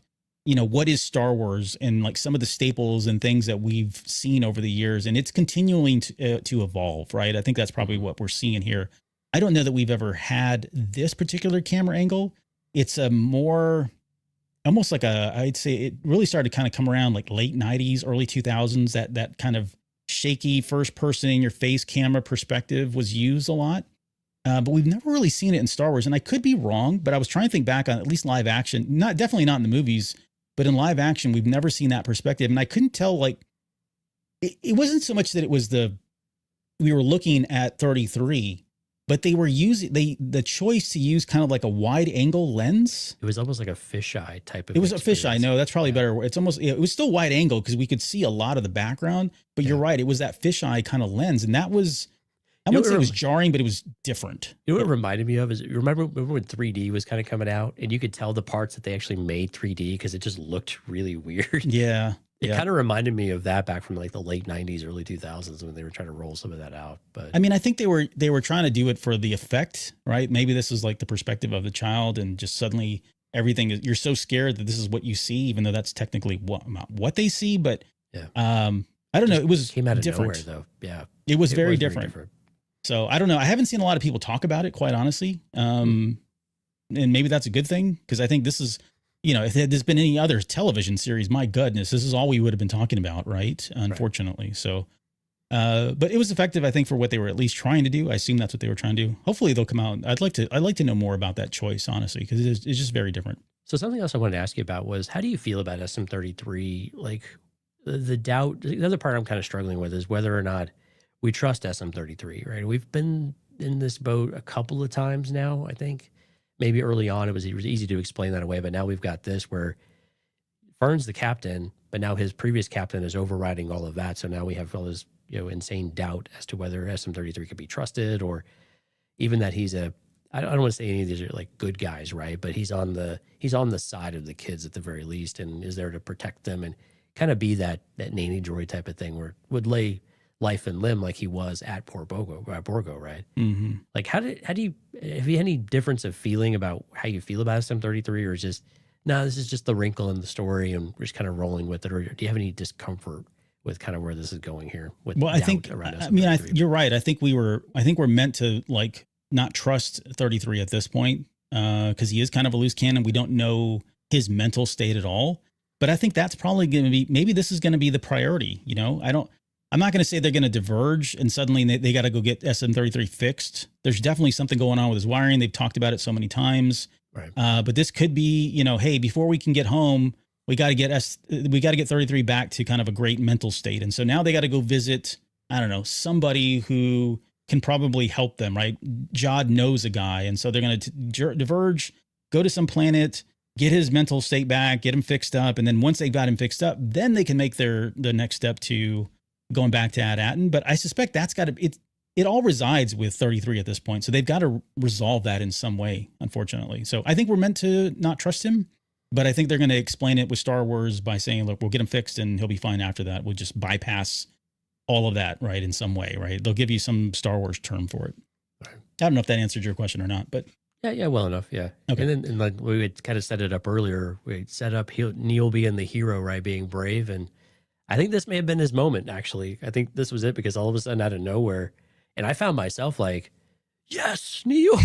what is Star Wars and like some of the staples and things that we've seen over the years, and it's continuing to evolve, right? I think that's probably what we're seeing here. I don't know that we've ever had this particular camera angle. It's a more, almost like I'd say it really started to kind of come around like late 90s, early 2000s, that kind of shaky first person in your face camera perspective was used a lot. But we've never really seen it in Star Wars. And I could be wrong, but I was trying to think back on at least live action, definitely not in the movies, but in live action, we've never seen that perspective. And I couldn't tell, like, it wasn't so much that it was we were looking at 33, but they were using the choice to use kind of like a wide angle lens. It was almost like a fisheye type of. It was a fisheye. No, that's probably better. It's almost, it was still wide angle because we could see a lot of the background, but you're right. It was that fisheye kind of lens. And that was, I wouldn't say it was jarring, but it was different. You know what it reminded me of is, remember when 3D was kind of coming out and you could tell the parts that they actually made 3D because it just looked really weird. Yeah. It kind of reminded me of that back from like the late 90s, early 2000s when they were trying to roll some of that out. But I mean, I think they were trying to do it for the effect, right? Maybe this is like the perspective of the child, and just suddenly everything is, you're so scared that this is what you see, even though that's technically what they see. But I don't know. It was came out of different nowhere, though. Yeah, it was very different. So I don't know. I haven't seen a lot of people talk about it, quite honestly. And maybe that's a good thing, because I think this is, if there's been any other television series, my goodness, this is all we would have been talking about, right? Unfortunately. Right. So, but it was effective, I think, for what they were at least trying to do. I assume that's what they were trying to do. Hopefully they'll come out. I'd like to know more about that choice, honestly, because it's just very different. So something else I wanted to ask you about was, how do you feel about SM-33? Like the doubt, the other part I'm kind of struggling with is whether or not we trust SM-33, right? We've been in this boat a couple of times now, I think. Maybe early on it was easy to explain that away, but now we've got this where Fern's the captain, but now his previous captain is overriding all of that. So now we have all this, insane doubt as to whether SM-33 could be trusted, or even that he's I don't want to say any of these are like good guys, right? But he's on the side of the kids at the very least, and is there to protect them and kind of be that nanny droid type of thing where it would lay life and limb like he was at Borgo, right? Mm-hmm. Like how do you have you any difference of feeling about how you feel about SM-33, or is just no, this is just the wrinkle in the story and we're just kind of rolling with it, or do you have any discomfort with kind of where this is going here? With I think, I mean, you're right. I think we're meant to like not trust 33 at this point because he is kind of a loose cannon. We don't know his mental state at all. But I think that's probably going to be, maybe this is going to be the priority. You know, I'm not going to say they're going to diverge and suddenly they got to go get SM-33 fixed. There's definitely something going on with his wiring. They've talked about it so many times. Right. But this could be, you know, hey, before we can get home, we got to get 33 back to kind of a great mental state. And so now they got to go visit, I don't know, somebody who can probably help them, right? Jod knows a guy. And so they're going to diverge, go to some planet, get his mental state back, get him fixed up. And then once they've got him fixed up, then they can make the next step to going back to Attin. But I suspect that's got to, it all resides with 33 at this point. So they've got to resolve that in some way, unfortunately. So I think we're meant to not trust him, but I think they're going to explain it with Star Wars by saying, look, we'll get him fixed and he'll be fine after that. We'll just bypass all of that, right? In some way, right? They'll give you some Star Wars term for it. Right. I don't know if that answered your question or not, but yeah, well enough, yeah. Okay. And then like we had kind of set it up earlier. We had set up Neil being the hero, right? Being brave. And I think this may have been his moment, actually. I think this was it because all of a sudden out of nowhere, and I found myself like, yes, Neil.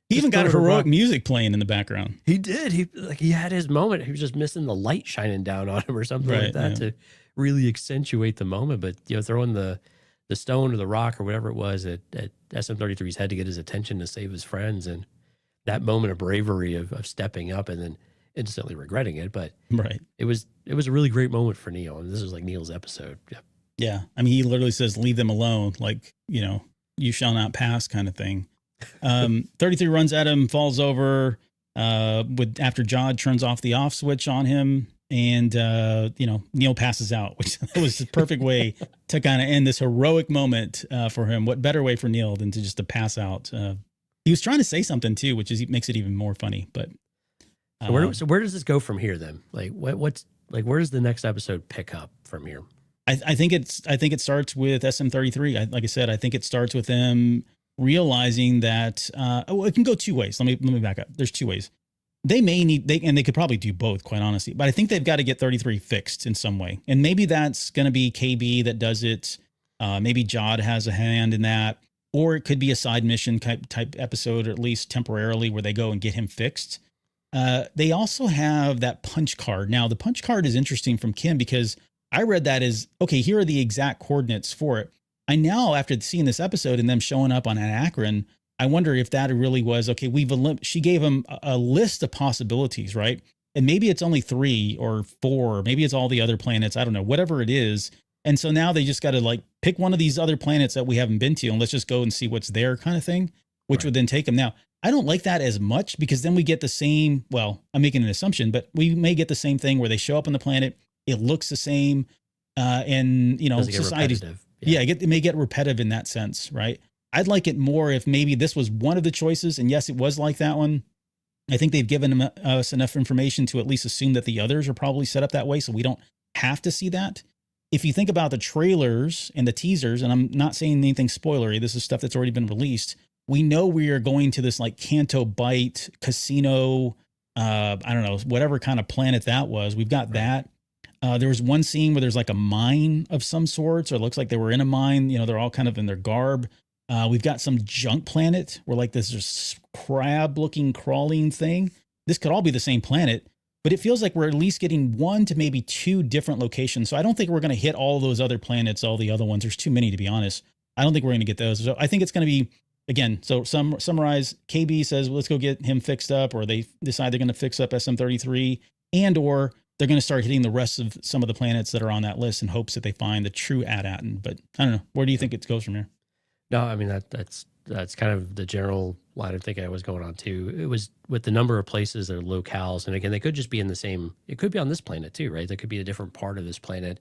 He even got heroic music playing in the background. He did. He had his moment. He was just missing the light shining down on him or something like that to really accentuate the moment. But you know, throwing the stone or the rock or whatever it was at SM-33's head to get his attention to save his friends, and that moment of bravery of stepping up and then instantly regretting it. But it was a really great moment for Neil, and this was like Neil's episode. Yeah. Yeah. I mean, he literally says, leave them alone. Like, you know, you shall not pass kind of thing. 33 runs at him, falls over after Jod turns off the off switch on him. And, you know, Neil passes out, which was the perfect way to kind of end this heroic moment for him. What better way for Neil than to just to pass out? He was trying to say something too, which makes it even more funny. But so where does this go from here then? Like what's like, where does the next episode pick up from here? I think it starts with SM-33. Like I said, I think it starts with them realizing that it can go two ways. Let me back up. There's two ways. They may need and they could probably do both, quite honestly. But I think they've got to get 33 fixed in some way, and maybe that's going to be KB that does it. Maybe Jod has a hand in that, or it could be a side mission type episode, or at least temporarily, where they go and get him fixed. They also have that punch card. Now, the punch card is interesting from Kim because I read that as, okay, here are the exact coordinates for it. I now, after seeing this episode and them showing up on an Achrann, I wonder if that really was, okay, she gave him a list of possibilities, right? And maybe it's only 3 or 4, maybe it's all the other planets. I don't know, whatever it is. And so now they just got to like pick one of these other planets that we haven't been to and let's just go and see what's there kind of thing, which would then take them. Now, I don't like that as much because then we get the same, well, I'm making an assumption, but we may get the same thing where they show up on the planet. It looks the same, and you know, society. It may get repetitive in that sense, right? I'd like it more if maybe this was one of the choices, and yes, it was like that one. I think they've given us enough information to at least assume that the others are probably set up that way, so we don't have to see that. If you think about the trailers and the teasers, and I'm not saying anything spoilery, this is stuff that's already been released. We know we are going to this like Canto Bight casino. I don't know, whatever kind of planet that was. We've got that. There was one scene where there's like a mine of some sorts, or it looks like they were in a mine. You know, they're all kind of in their garb. We've got some junk planet where like this just crab looking crawling thing. This could all be the same planet, but it feels like we're at least getting 1 to maybe 2 different locations. So I don't think we're going to hit all those other planets, all the other ones. There's too many, to be honest. I don't think we're going to get those. So I think it's going to be, again, so summarize, KB says, well, let's go get him fixed up, or they decide they're going to fix up SM-33, and or they're going to start hitting the rest of some of the planets that are on that list in hopes that they find the true Attin. But I don't know. Where do you think it goes from here? No, I mean, that's kind of the general line of thinking I was going on too. It was with the number of places that are locales. And again, they could just be in the same, it could be on this planet too, right? They could be a different part of this planet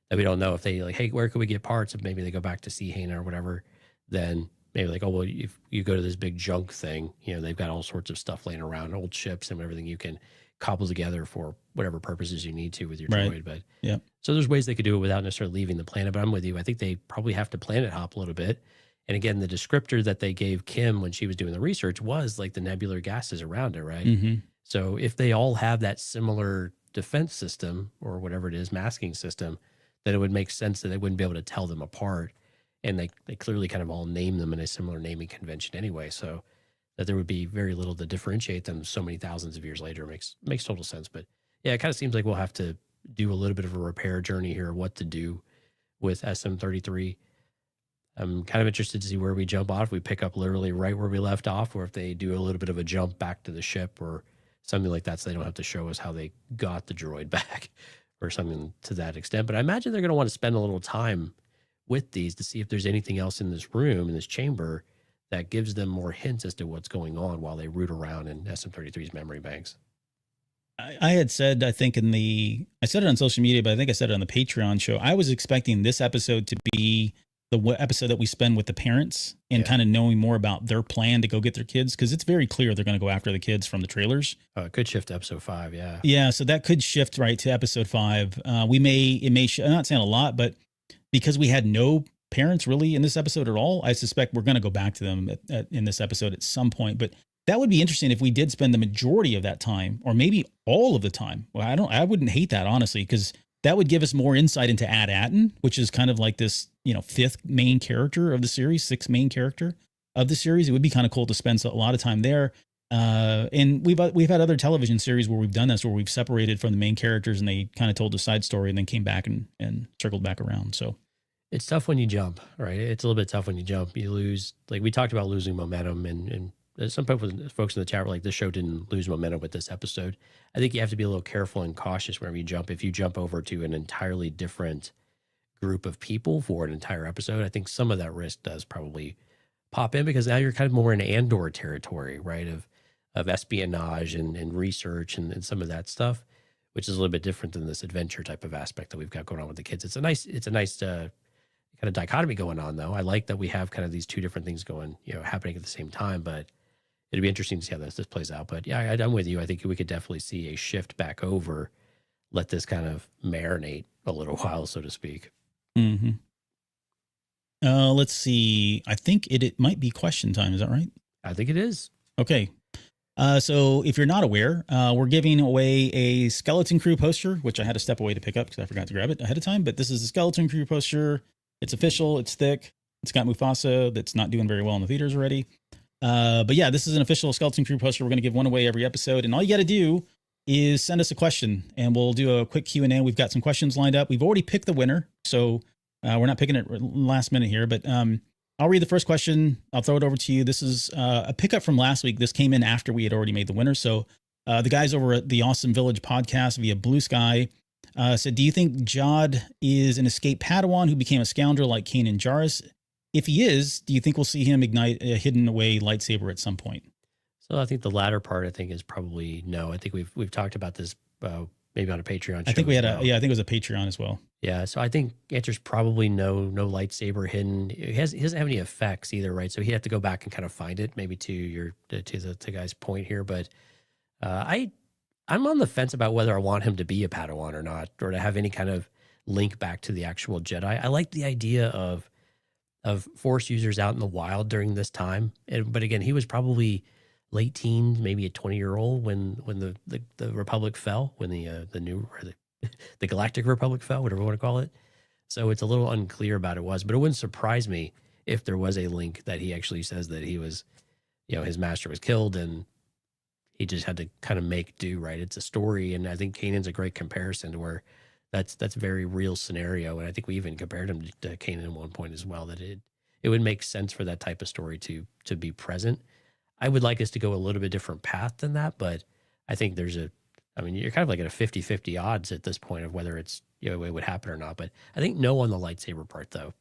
that we don't know. If they like, hey, where could we get parts? If maybe they go back to Seahane or whatever, then maybe like, oh, well, if you go to this big junk thing, you know, they've got all sorts of stuff laying around, old ships and everything you can cobble together for whatever purposes you need to with your Right. droid. But Yeah. so there's ways they could do it without necessarily leaving the planet. But I'm with you. I think they probably have to planet hop a little bit. And again, the descriptor that they gave Kim when she was doing the research was like the nebular gases around it, right? Mm-hmm. So if they all have that similar defense system or whatever it is, masking system, then it would make sense that they wouldn't be able to tell them apart. And they clearly kind of all name them in a similar naming convention anyway. So that there would be very little to differentiate them so many thousands of years later makes total sense. But yeah, it kind of seems like we'll have to do a little bit of a repair journey here, what to do with SM-33. I'm kind of interested to see where we jump off. We pick up literally right where we left off, or if they do a little bit of a jump back to the ship or something like that, so they don't have to show us how they got the droid back or something to that extent. But I imagine they're going to want to spend a little time with these to see if there's anything else in this room, in this chamber, that gives them more hints as to what's going on while they root around in SM-33's memory banks. I had said, I think I said it on social media, but I think I said it on the Patreon show. I was expecting this episode to be the episode that we spend with the parents and kind of knowing more about their plan to go get their kids. Cause it's very clear they're going to go after the kids from the trailers. It could shift to episode 5. Yeah. Yeah. So that could shift right to episode 5. I'm not saying a lot, but because we had no parents really in this episode at all, I suspect we're going to go back to them in this episode at some point. But that would be interesting if we did spend the majority of that time, or maybe all of the time. Well, I wouldn't hate that, honestly, because that would give us more insight into Attin, which is kind of like this, 5th main character of the series, 6th main character of the series. It would be kind of cool to spend a lot of time there. And we've had other television series where we've done this, where we've separated from the main characters and they kind of told a side story and then came back and circled back around. So it's tough when you jump, right? It's a little bit tough when you jump. You lose, like we talked about losing momentum, and some folks in the chat were like, this show didn't lose momentum with this episode. I think you have to be a little careful and cautious whenever you jump. If you jump over to an entirely different group of people for an entire episode, I think some of that risk does probably pop in, because now you're kind of more in Andor territory, right? Of espionage and research and some of that stuff, which is a little bit different than this adventure type of aspect that we've got going on with the kids. It's a nice kind of dichotomy going on, though. I like that we have kind of these two different things going, happening at the same time, but it'd be interesting to see how this plays out. But yeah, I'm with you. I think we could definitely see a shift back over, let this kind of marinate a little while, so to speak. Mm-hmm. Let's see. I think it might be question time. Is that right? I think it is. Okay. So if you're not aware, we're giving away a Skeleton Crew poster, which I had to step away to pick up because I forgot to grab it ahead of time. But this is a Skeleton Crew poster. It's official. It's thick. It's got Mufasa that's not doing very well in the theaters already. But yeah, this is an official Skeleton Crew poster. We're going to give one away every episode. And all you got to do is send us a question and we'll do a quick Q&A. We've got some questions lined up. We've already picked the winner. So we're not picking it last minute here, but I'll read the first question. I'll throw it over to you. This is a pickup from last week. This came in after we had already made the winner. So the guys over at the Awesome Village podcast via Blue Sky said, do you think Jod is an escaped Padawan who became a scoundrel like Kanan Jarrus? If he is, do you think we'll see him ignite a hidden away lightsaber at some point? So I think the latter part, I think, is probably no. I think we've talked about this maybe on a Patreon show. I think we had I think it was a Patreon as well. Yeah, so I think answer's probably no lightsaber hidden. He doesn't have any effects either, right? So he'd have to go back and kind of find it, maybe to the guy's point here. But I'm on the fence about whether I want him to be a Padawan or not, or to have any kind of link back to the actual Jedi. I like the idea of Force users out in the wild during this time. But again, he was probably late teens, maybe a 20-year-old when the Republic fell, when the Galactic Republic fell, whatever you want to call it. So it's a little unclear about it was, but it wouldn't surprise me if there was a link that he actually says that he was, his master was killed and he just had to kind of make do, right? It's a story. And I think Kanan's a great comparison to where that's a very real scenario. And I think we even compared him to Kanan at one point as well, that it would make sense for that type of story to be present. I would like us to go a little bit different path than that, but I think you're kind of like at a 50-50 odds at this point of whether it's, it would happen or not. But I think no on the lightsaber part, though.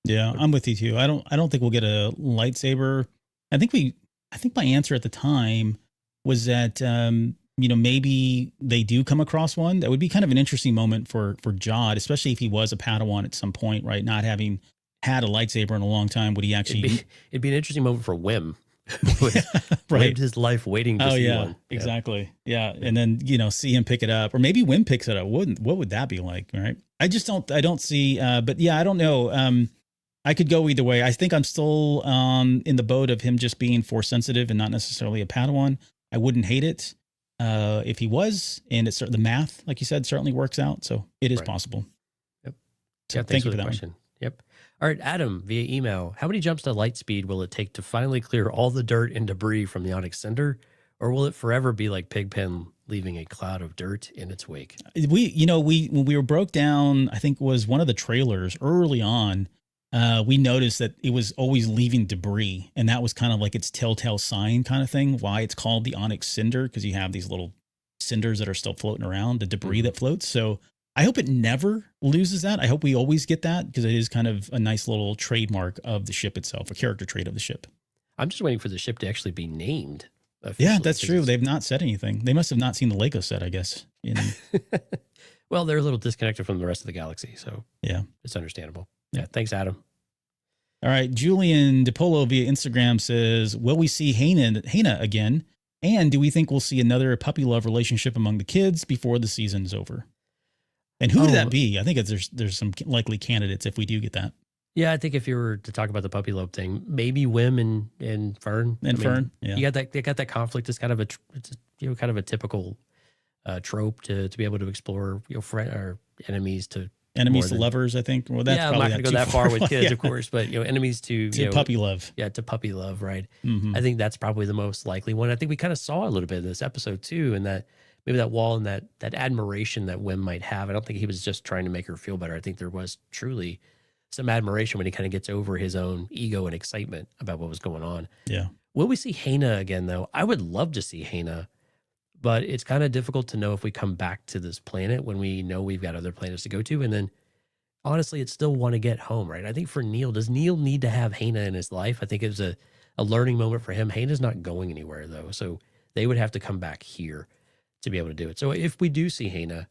Yeah, I'm with you too. I don't think we'll get a lightsaber. I think my answer at the time was that, maybe they do come across one. That would be kind of an interesting moment for Jod, especially if he was a Padawan at some point, right? Not having had a lightsaber in a long time. Would he actually? It'd be an interesting moment for Wim. Right. lived his life waiting to see one. Yeah. Exactly. Yeah. And then, see him pick it up, or maybe Wim picks it up. What would that be like? Right. I don't see, but yeah, I don't know. I could go either way. I think I'm still in the boat of him just being force sensitive and not necessarily a Padawan. I wouldn't hate it if he was, and it's the math, like you said, certainly works out. So it is possible. Yep. So yeah, thank you for the that question. Yep. All right, Adam, via email, how many jumps to light speed will it take to finally clear all the dirt and debris from the Onyx Cinder? Or will it forever be like Pigpen leaving a cloud of dirt in its wake? When we were broke down, I think it was one of the trailers early on, we noticed that it was always leaving debris, and that was kind of like its telltale sign kind of thing, why it's called the Onyx Cinder, because you have these little cinders that are still floating around, the debris that floats. So I hope it never loses that. I hope we always get that, because it is kind of a nice little trademark of the ship itself, a character trait of the ship. I'm just waiting for the ship to actually be named. Yeah, that's true. They've not said anything. They must have not seen the Lego set, I guess. Well, they're a little disconnected from the rest of the galaxy, so yeah, it's understandable. Yeah, thanks, Adam. All right, Julian DePolo via Instagram says, will we see Hana again? And do we think we'll see another puppy love relationship among the kids before the season's over? And who would that be? I think there's some likely candidates if we do get that. Yeah, I think if you were to talk about the puppy love thing, maybe Wim and Fern. Fern, yeah. You got that conflict. It's kind of a typical trope to be able to explore, or enemies to lovers, I think. Well, that's I'm not going to go that far with kids, of course, but enemies to puppy love. Yeah, to puppy love, right? Mm-hmm. I think that's probably the most likely one. I think we kind of saw a little bit of this episode too, and that maybe that wall and that admiration that Wim might have. I don't think he was just trying to make her feel better. I think there was truly some admiration when he kind of gets over his own ego and excitement about what was going on. Yeah. Will we see Hana again, though? I would love to see Hana, but it's kind of difficult to know if we come back to this planet when we know we've got other planets to go to. And then, honestly, it's still want to get home, right? I think for Neil, does Neil need to have Hana in his life? I think it was a learning moment for him. Hana's not going anywhere, though. So they would have to come back here to be able to do it. So if we do see Hana,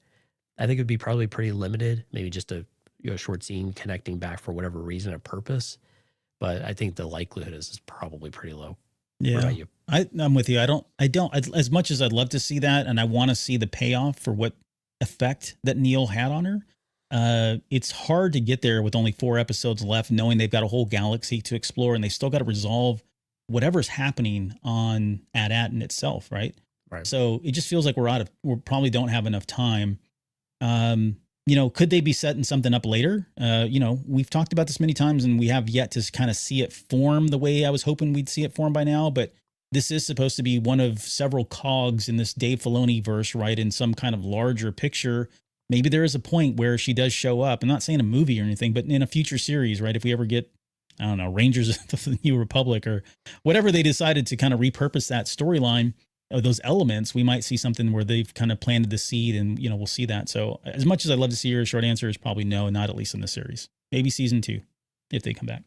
I think it would be probably pretty limited, maybe just a short scene connecting back for whatever reason or purpose. But I think the likelihood is probably pretty low. Yeah. What about you? I'm with you. I don't, as much as I'd love to see that, and I want to see the payoff for what effect that Neil had on her. It's hard to get there with only 4 episodes left, knowing they've got a whole galaxy to explore, and they still got to resolve whatever's happening at Attin itself. Right. So it just feels like we probably don't have enough time. Could they be setting something up later? We've talked about this many times, and we have yet to kind of see it form the way I was hoping we'd see it form by now. But this is supposed to be one of several cogs in this Dave Filoni verse, right? In some kind of larger picture. Maybe there is a point where she does show up. I'm not saying a movie or anything, but in a future series, right? If we ever get, I don't know, Rangers of the New Republic or whatever they decided to kind of repurpose that storyline, those elements, we might see something where they've kind of planted the seed, and we'll see that. So as much as I'd love to see her, short answer is probably no, not at least in the series. Maybe season 2 if they come back.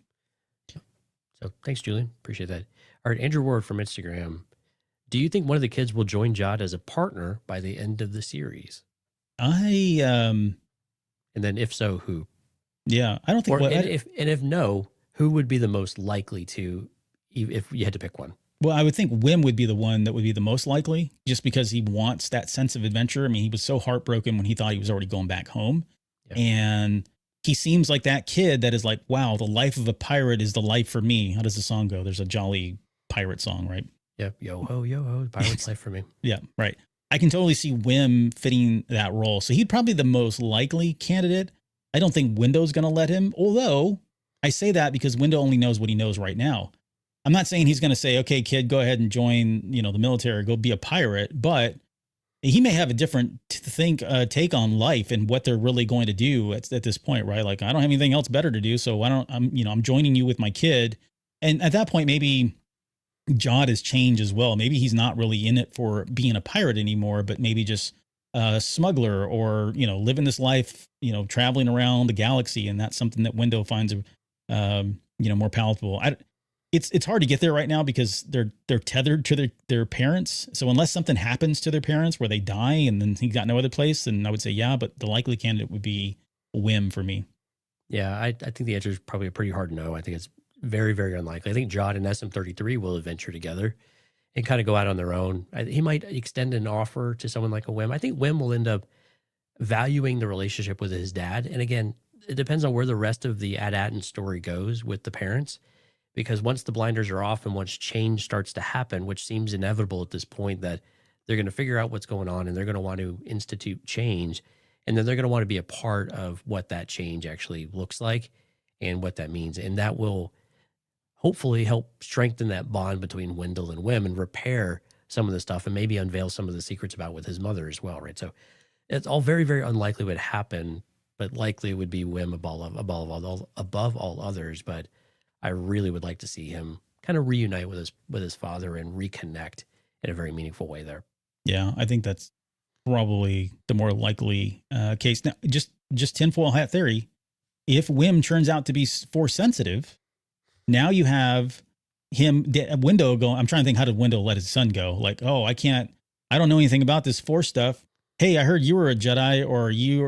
So thanks, Julian. Appreciate that. All right, Andrew Ward from Instagram. Do you think one of the kids will join Jod as a partner by the end of the series? And then if so, who? Yeah, I don't think. If no, who would be the most likely to, if you had to pick one? Well, I would think Wim would be the one that would be the most likely, just because he wants that sense of adventure. I mean, he was so heartbroken when he thought he was already going back home. Yeah. And he seems like that kid that is like, wow, the life of a pirate is the life for me. How does the song go? There's a jolly pirate song, right? Yep. Yo ho, pirate's life for me. Yeah, right. I can totally see Wim fitting that role. So he'd probably be the most likely candidate. I don't think Window's going to let him, although I say that because Window only knows what he knows right now. I'm not saying he's going to say, okay, kid, go ahead and join, the military, go be a pirate, but he may have a different take on life and what they're really going to do at this point, right? Like, I don't have anything else better to do. So I'm joining you with my kid. And at that point, maybe Jod has changed as well. Maybe he's not really in it for being a pirate anymore, but maybe just a smuggler or, living this life, traveling around the galaxy. And that's something that Window finds, more palatable. It's hard to get there right now because they're tethered to their parents. So unless something happens to their parents where they die and then he got no other place, then I would say, yeah, but the likely candidate would be Wim for me. Yeah. I think the answer is probably a pretty hard no. I think it's very, very unlikely. I think Jod and SM33 will adventure together and kind of go out on their own. He might extend an offer to someone like a Wim. I think Wim will end up valuing the relationship with his dad. And again, it depends on where the rest of the Attin story goes with the parents, because once the blinders are off and once change starts to happen, which seems inevitable at this point, that they're going to figure out what's going on and they're going to want to institute change. And then they're going to want to be a part of what that change actually looks like and what that means. And that will hopefully help strengthen that bond between Wendell and Wim and repair some of the stuff and maybe unveil some of the secrets about with his mother as well, right? So it's all very, very unlikely would happen, but likely would be Wim above all others. But I really would like to see him kind of reunite with his father and reconnect in a very meaningful way there. Yeah, I think that's probably the more likely case. Now, just tinfoil hat theory. If Wim turns out to be force sensitive, now you have Wendell going. I'm trying to think, how did Wendell let his son go? Like, oh, I don't know anything about this force stuff. Hey, I heard you were a Jedi, or you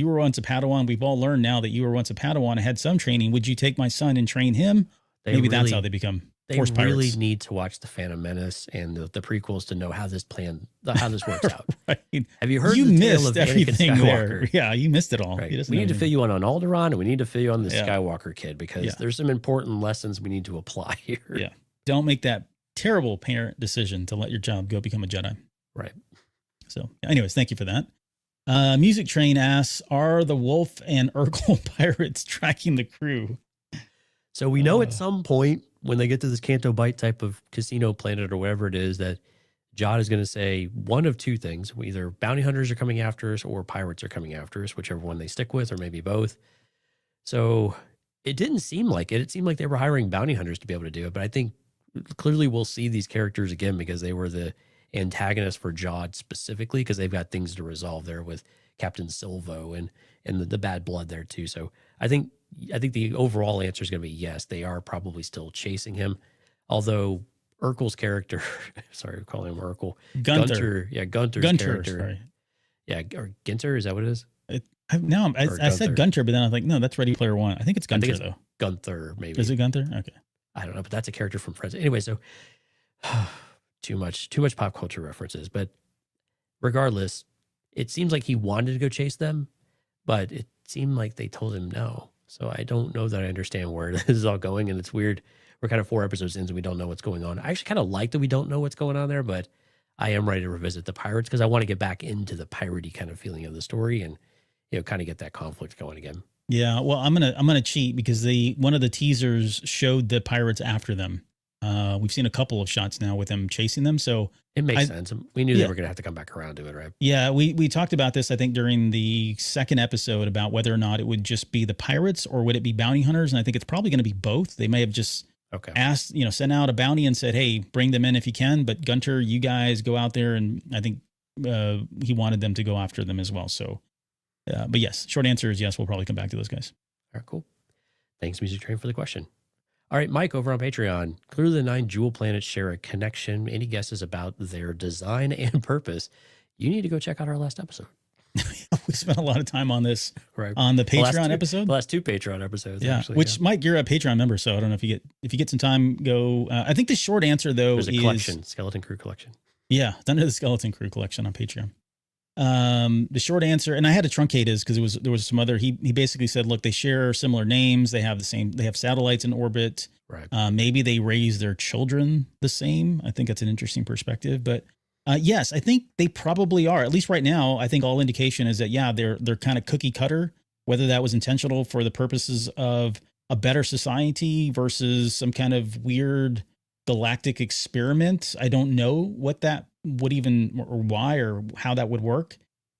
were once a Padawan. We've all learned now that you were once a Padawan and had some training. Would you take my son and train him? Maybe that's how they become force pirates. They really need to watch the Phantom Menace and the prequels to know how this works out. Right. Have you heard? You missed of everything there. Yeah, you missed it all. Right. We need to fill you on Alderaan, and we need to fill you on the Skywalker kid, because there's some important lessons we need to apply here. Yeah. Don't make that terrible parent decision to let your child go become a Jedi. Right. So anyways, thank you for that. Music Train asks, are the Wolf and Urkel pirates tracking the crew? So we know at some point when they get to this Canto Bight type of casino planet or whatever it is, that Jod is going to say one of two things. Either bounty hunters are coming after us or pirates are coming after us, whichever one they stick with, or maybe both. So it didn't seem like it. It seemed like they were hiring bounty hunters to be able to do it. But I think clearly we'll see these characters again, because they were the antagonists for Jod specifically, because they've got things to resolve there with Captain Silvo and the bad blood there too. So I think the overall answer is going to be yes, they are probably still chasing him. Although Urkel's character, sorry, we're calling him Urkel. Gunter. Gunter's character. Sorry. Yeah, or Ginter, is that what it is? I said Gunter, but then I was like, no, that's Ready Player One. I think it's Gunter, though. Gunther, maybe. Is it Gunter? Okay. I don't know, but that's a character from Friends. Anyway, so too much pop culture references. But regardless, it seems like he wanted to go chase them, but it seemed like they told him no. So I don't know that I understand where this is all going, and it's weird. We're kind of 4 episodes in, and we don't know what's going on. I actually kind of like that we don't know what's going on there, but I am ready to revisit the pirates because I want to get back into the piratey kind of feeling of the story and kind of get that conflict going again. Yeah, well, I'm gonna cheat because one of the teasers showed the pirates after them. We've seen a couple of shots now with them chasing them, so it makes sense. We knew they were going to have to come back around to it, right? Yeah, we talked about this, I think, during the second episode about whether or not it would just be the pirates or would it be bounty hunters, and I think it's probably going to be both. They may have just asked, sent out a bounty and said, "Hey, bring them in if you can," but Gunter, you guys go out there, and I think he wanted them to go after them as well. So, but yes, short answer is yes. We'll probably come back to those guys. All right, cool. Thanks, Music Train, for the question. All right, Mike over on Patreon. Clearly the 9 jewel planets share a connection. Any guesses about their design and purpose? You need to go check out our last episode. We spent a lot of time on this on the Patreon episode. The last 2 Patreon episodes, actually. Which Mike, you're a Patreon member, so I don't know if you get some time, go. I think the short answer, though, there's a collection, Skeleton Crew collection. Yeah, it's under the Skeleton Crew collection on Patreon. The short answer, and I had to truncate his because there was some other. He basically said, look, they share similar names. They have satellites in orbit. Right. Maybe they raise their children the same. I think that's an interesting perspective. But yes, I think they probably are. At least right now, I think all indication is that they're kind of cookie cutter. Whether that was intentional for the purposes of a better society versus some kind of weird galactic experiment, I don't know what that would even, or why, or how that would work.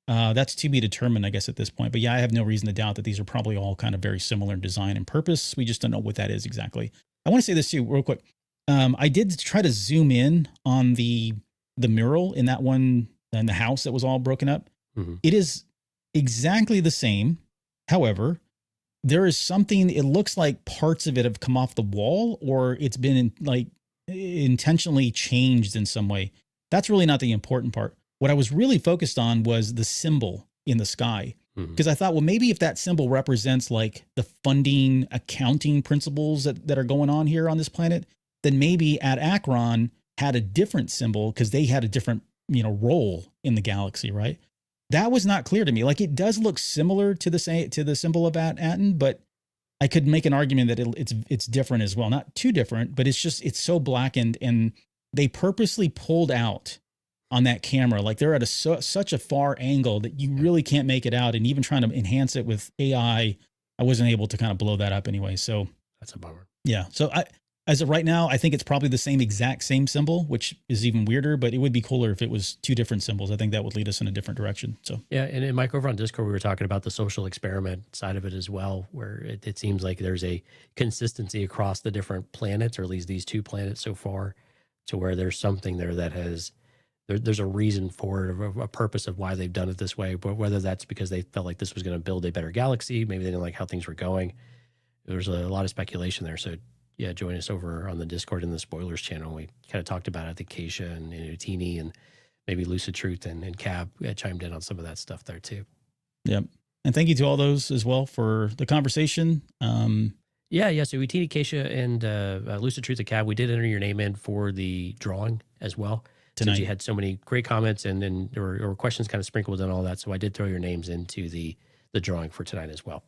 That's to be determined, I guess, at this point. But yeah, I have no reason to doubt that these are probably all kind of very similar in design and purpose. We just don't know what that is exactly. I want to say this too, real quick. I did try to zoom in on the mural in that one, in the house that was all broken up. Mm-hmm. It is exactly the same. However, there is something, it looks like parts of it have come off the wall, or it's been intentionally changed in some way. That's really not the important part. What I was really focused on was the symbol in the sky. Because I thought, well, maybe if that symbol represents like the funding accounting principles that are going on here on this planet, then maybe at Achrann had a different symbol because they had a different, role in the galaxy, right? That was not clear to me. Like, it does look similar to the symbol of Attin, but I could make an argument that it's different as well. Not too different, but it's so blackened, and they purposely pulled out on that camera. Like, they're at such a far angle that you really can't make it out. And even trying to enhance it with AI, I wasn't able to kind of blow that up anyway. So that's a bummer. Yeah. So as of right now, I think it's probably the exact same symbol, which is even weirder, but it would be cooler if it was two different symbols. I think that would lead us in a different direction. So yeah. And Mike, over on Discord, we were talking about the social experiment side of it as well, where it seems like there's a consistency across the different planets, or at least these two planets so far, to where there's something there that has, there's a reason for it, a purpose of why they've done it this way. But whether that's because they felt like this was going to build a better galaxy, maybe they didn't like how things were going. There's a lot of speculation there. So yeah, join us over on the Discord and the spoilers channel. We kind of talked about, I think, Keisha and Utini and maybe Lucid Truth and Cab chimed in on some of that stuff there too. Yep. And thank you to all those as well for the conversation. Yeah. So Utini, Keisha, and Lucid Truth and Cab, we did enter your name in for the drawing as well. Tonight. Since you had so many great comments and there were questions kind of sprinkled and all that. So I did throw your names into the drawing for tonight as well.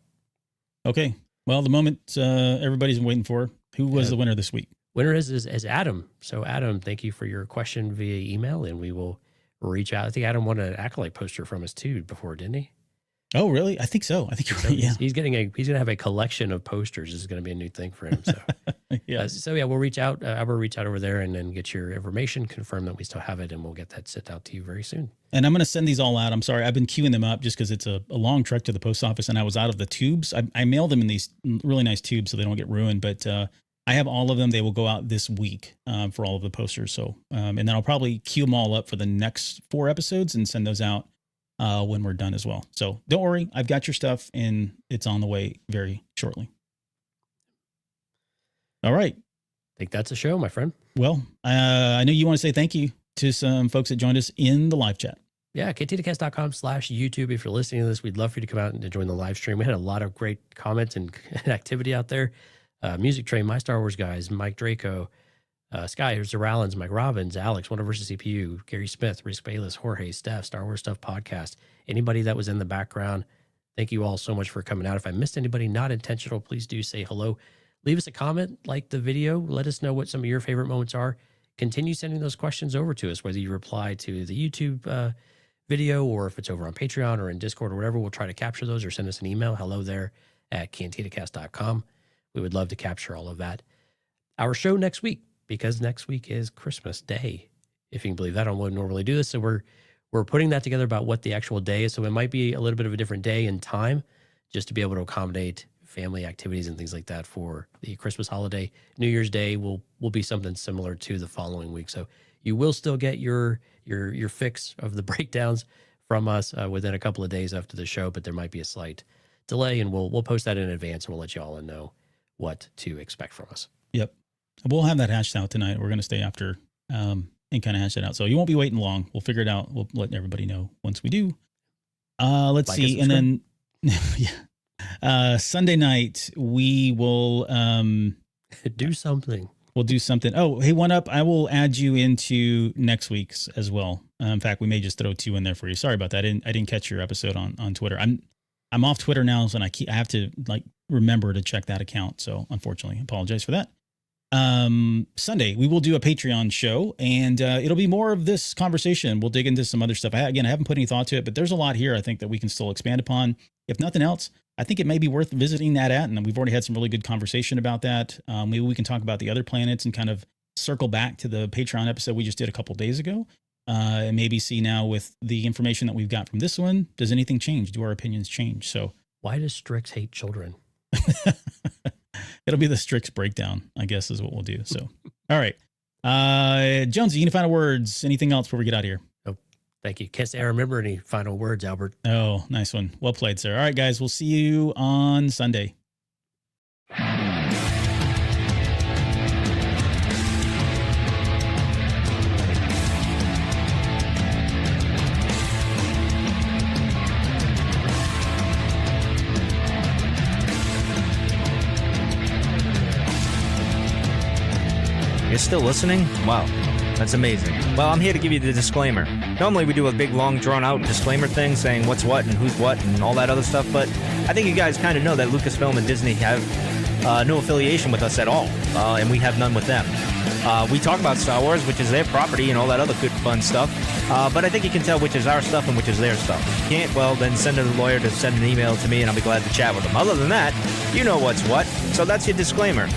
Okay. Well, the moment everybody's waiting for. Who was the winner this week? Winner is Adam. So Adam, thank you for your question via email, and we will reach out. I think Adam won an Acolyte poster from us too before, didn't he? Oh, really? I think so. I think you're right. Yeah. He's going to have a collection of posters. This is going to be a new thing for him. So yeah. We'll reach out. I will reach out over there and then get your information, confirm that we still have it, and we'll get that sent out to you very soon. And I'm going to send these all out. I'm sorry. I've been queuing them up just because it's a long trek to the post office, and I was out of the tubes. I mailed them in these really nice tubes so they don't get ruined, but I have all of them. They will go out this week for all of the posters. So, and then I'll probably queue them all up for the next 4 episodes and send those out when we're done as well. So don't worry, I've got your stuff and it's on the way very shortly. All right. I think that's a show, my friend. Well, I know you want to say thank you to some folks that joined us in the live chat. Yeah, KTDcast.com/YouTube. If you're listening to this, we'd love for you to come out and join the live stream. We had a lot of great comments and activity out there. Music Train, My Star Wars Guys, Mike Draco, Sky, Zeralins, Mike Robbins, Alex, Wonder vs. CPU, Gary Smith, Risk Bayless, Jorge, Steph, Star Wars Stuff Podcast, anybody that was in the background. Thank you all so much for coming out. If I missed anybody not intentional, please do say hello. Leave us a comment, like the video. Let us know what some of your favorite moments are. Continue sending those questions over to us, whether you reply to the YouTube video or if it's over on Patreon or in Discord or whatever. We'll try to capture those or send us an email. Hello there at cantinacast.com. We would love to capture all of that. Our show next week, because next week is Christmas Day, if you can believe that. I don't normally do this, so we're putting that together about what the actual day is. So it might be a little bit of a different day and time, just to be able to accommodate family activities and things like that for the Christmas holiday. New Year's Day will be something similar to the following week. So you will still get your fix of the breakdowns from us within a couple of days after the show, but there might be a slight delay, and we'll post that in advance and we'll let you all know what to expect from us. Yep. We'll have that hashed out tonight. We're going to stay after and kind of hash it out. So you won't be waiting long. We'll figure it out. We'll let everybody know once we do. Let's see. And then Sunday night, we will do something. We'll do something. Oh, hey, one up. I will add you into next week's as well. In fact, we may just throw 2 in there for you. Sorry about that. I didn't catch your episode on Twitter. I'm off Twitter now, so I have to remember to check that account. So unfortunately, I apologize for that. Sunday, we will do a Patreon show, and it'll be more of this conversation. We'll dig into some other stuff. I haven't put any thought to it, but there's a lot here I think that we can still expand upon. If nothing else, I think it may be worth visiting that at, and we've already had some really good conversation about that. Maybe we can talk about the other planets and kind of circle back to the Patreon episode we just did a couple days ago. And maybe see now with the information that we've got from this one, does anything change? Do our opinions change? So why does Strix hate children? It'll be the Strix breakdown, I guess, is what we'll do. So, all right. Jonesy, any final words? Anything else before we get out of here? Nope. Thank you. Can't say I remember any final words, Albert. Oh, nice one. Well played, sir. All right, guys. We'll see you on Sunday. You're still listening? Wow, that's amazing. Well, I'm here to give you the disclaimer. Normally we do a big, long, drawn-out disclaimer thing saying what's what and who's what and all that other stuff, but I think you guys kind of know that Lucasfilm and Disney have no affiliation with us at all, and we have none with them. We talk about Star Wars, which is their property, and all that other good, fun stuff, but I think you can tell which is our stuff and which is their stuff. If you can't, well, then send a lawyer to send an email to me, and I'll be glad to chat with them. Other than that, you know what's what, so that's your disclaimer.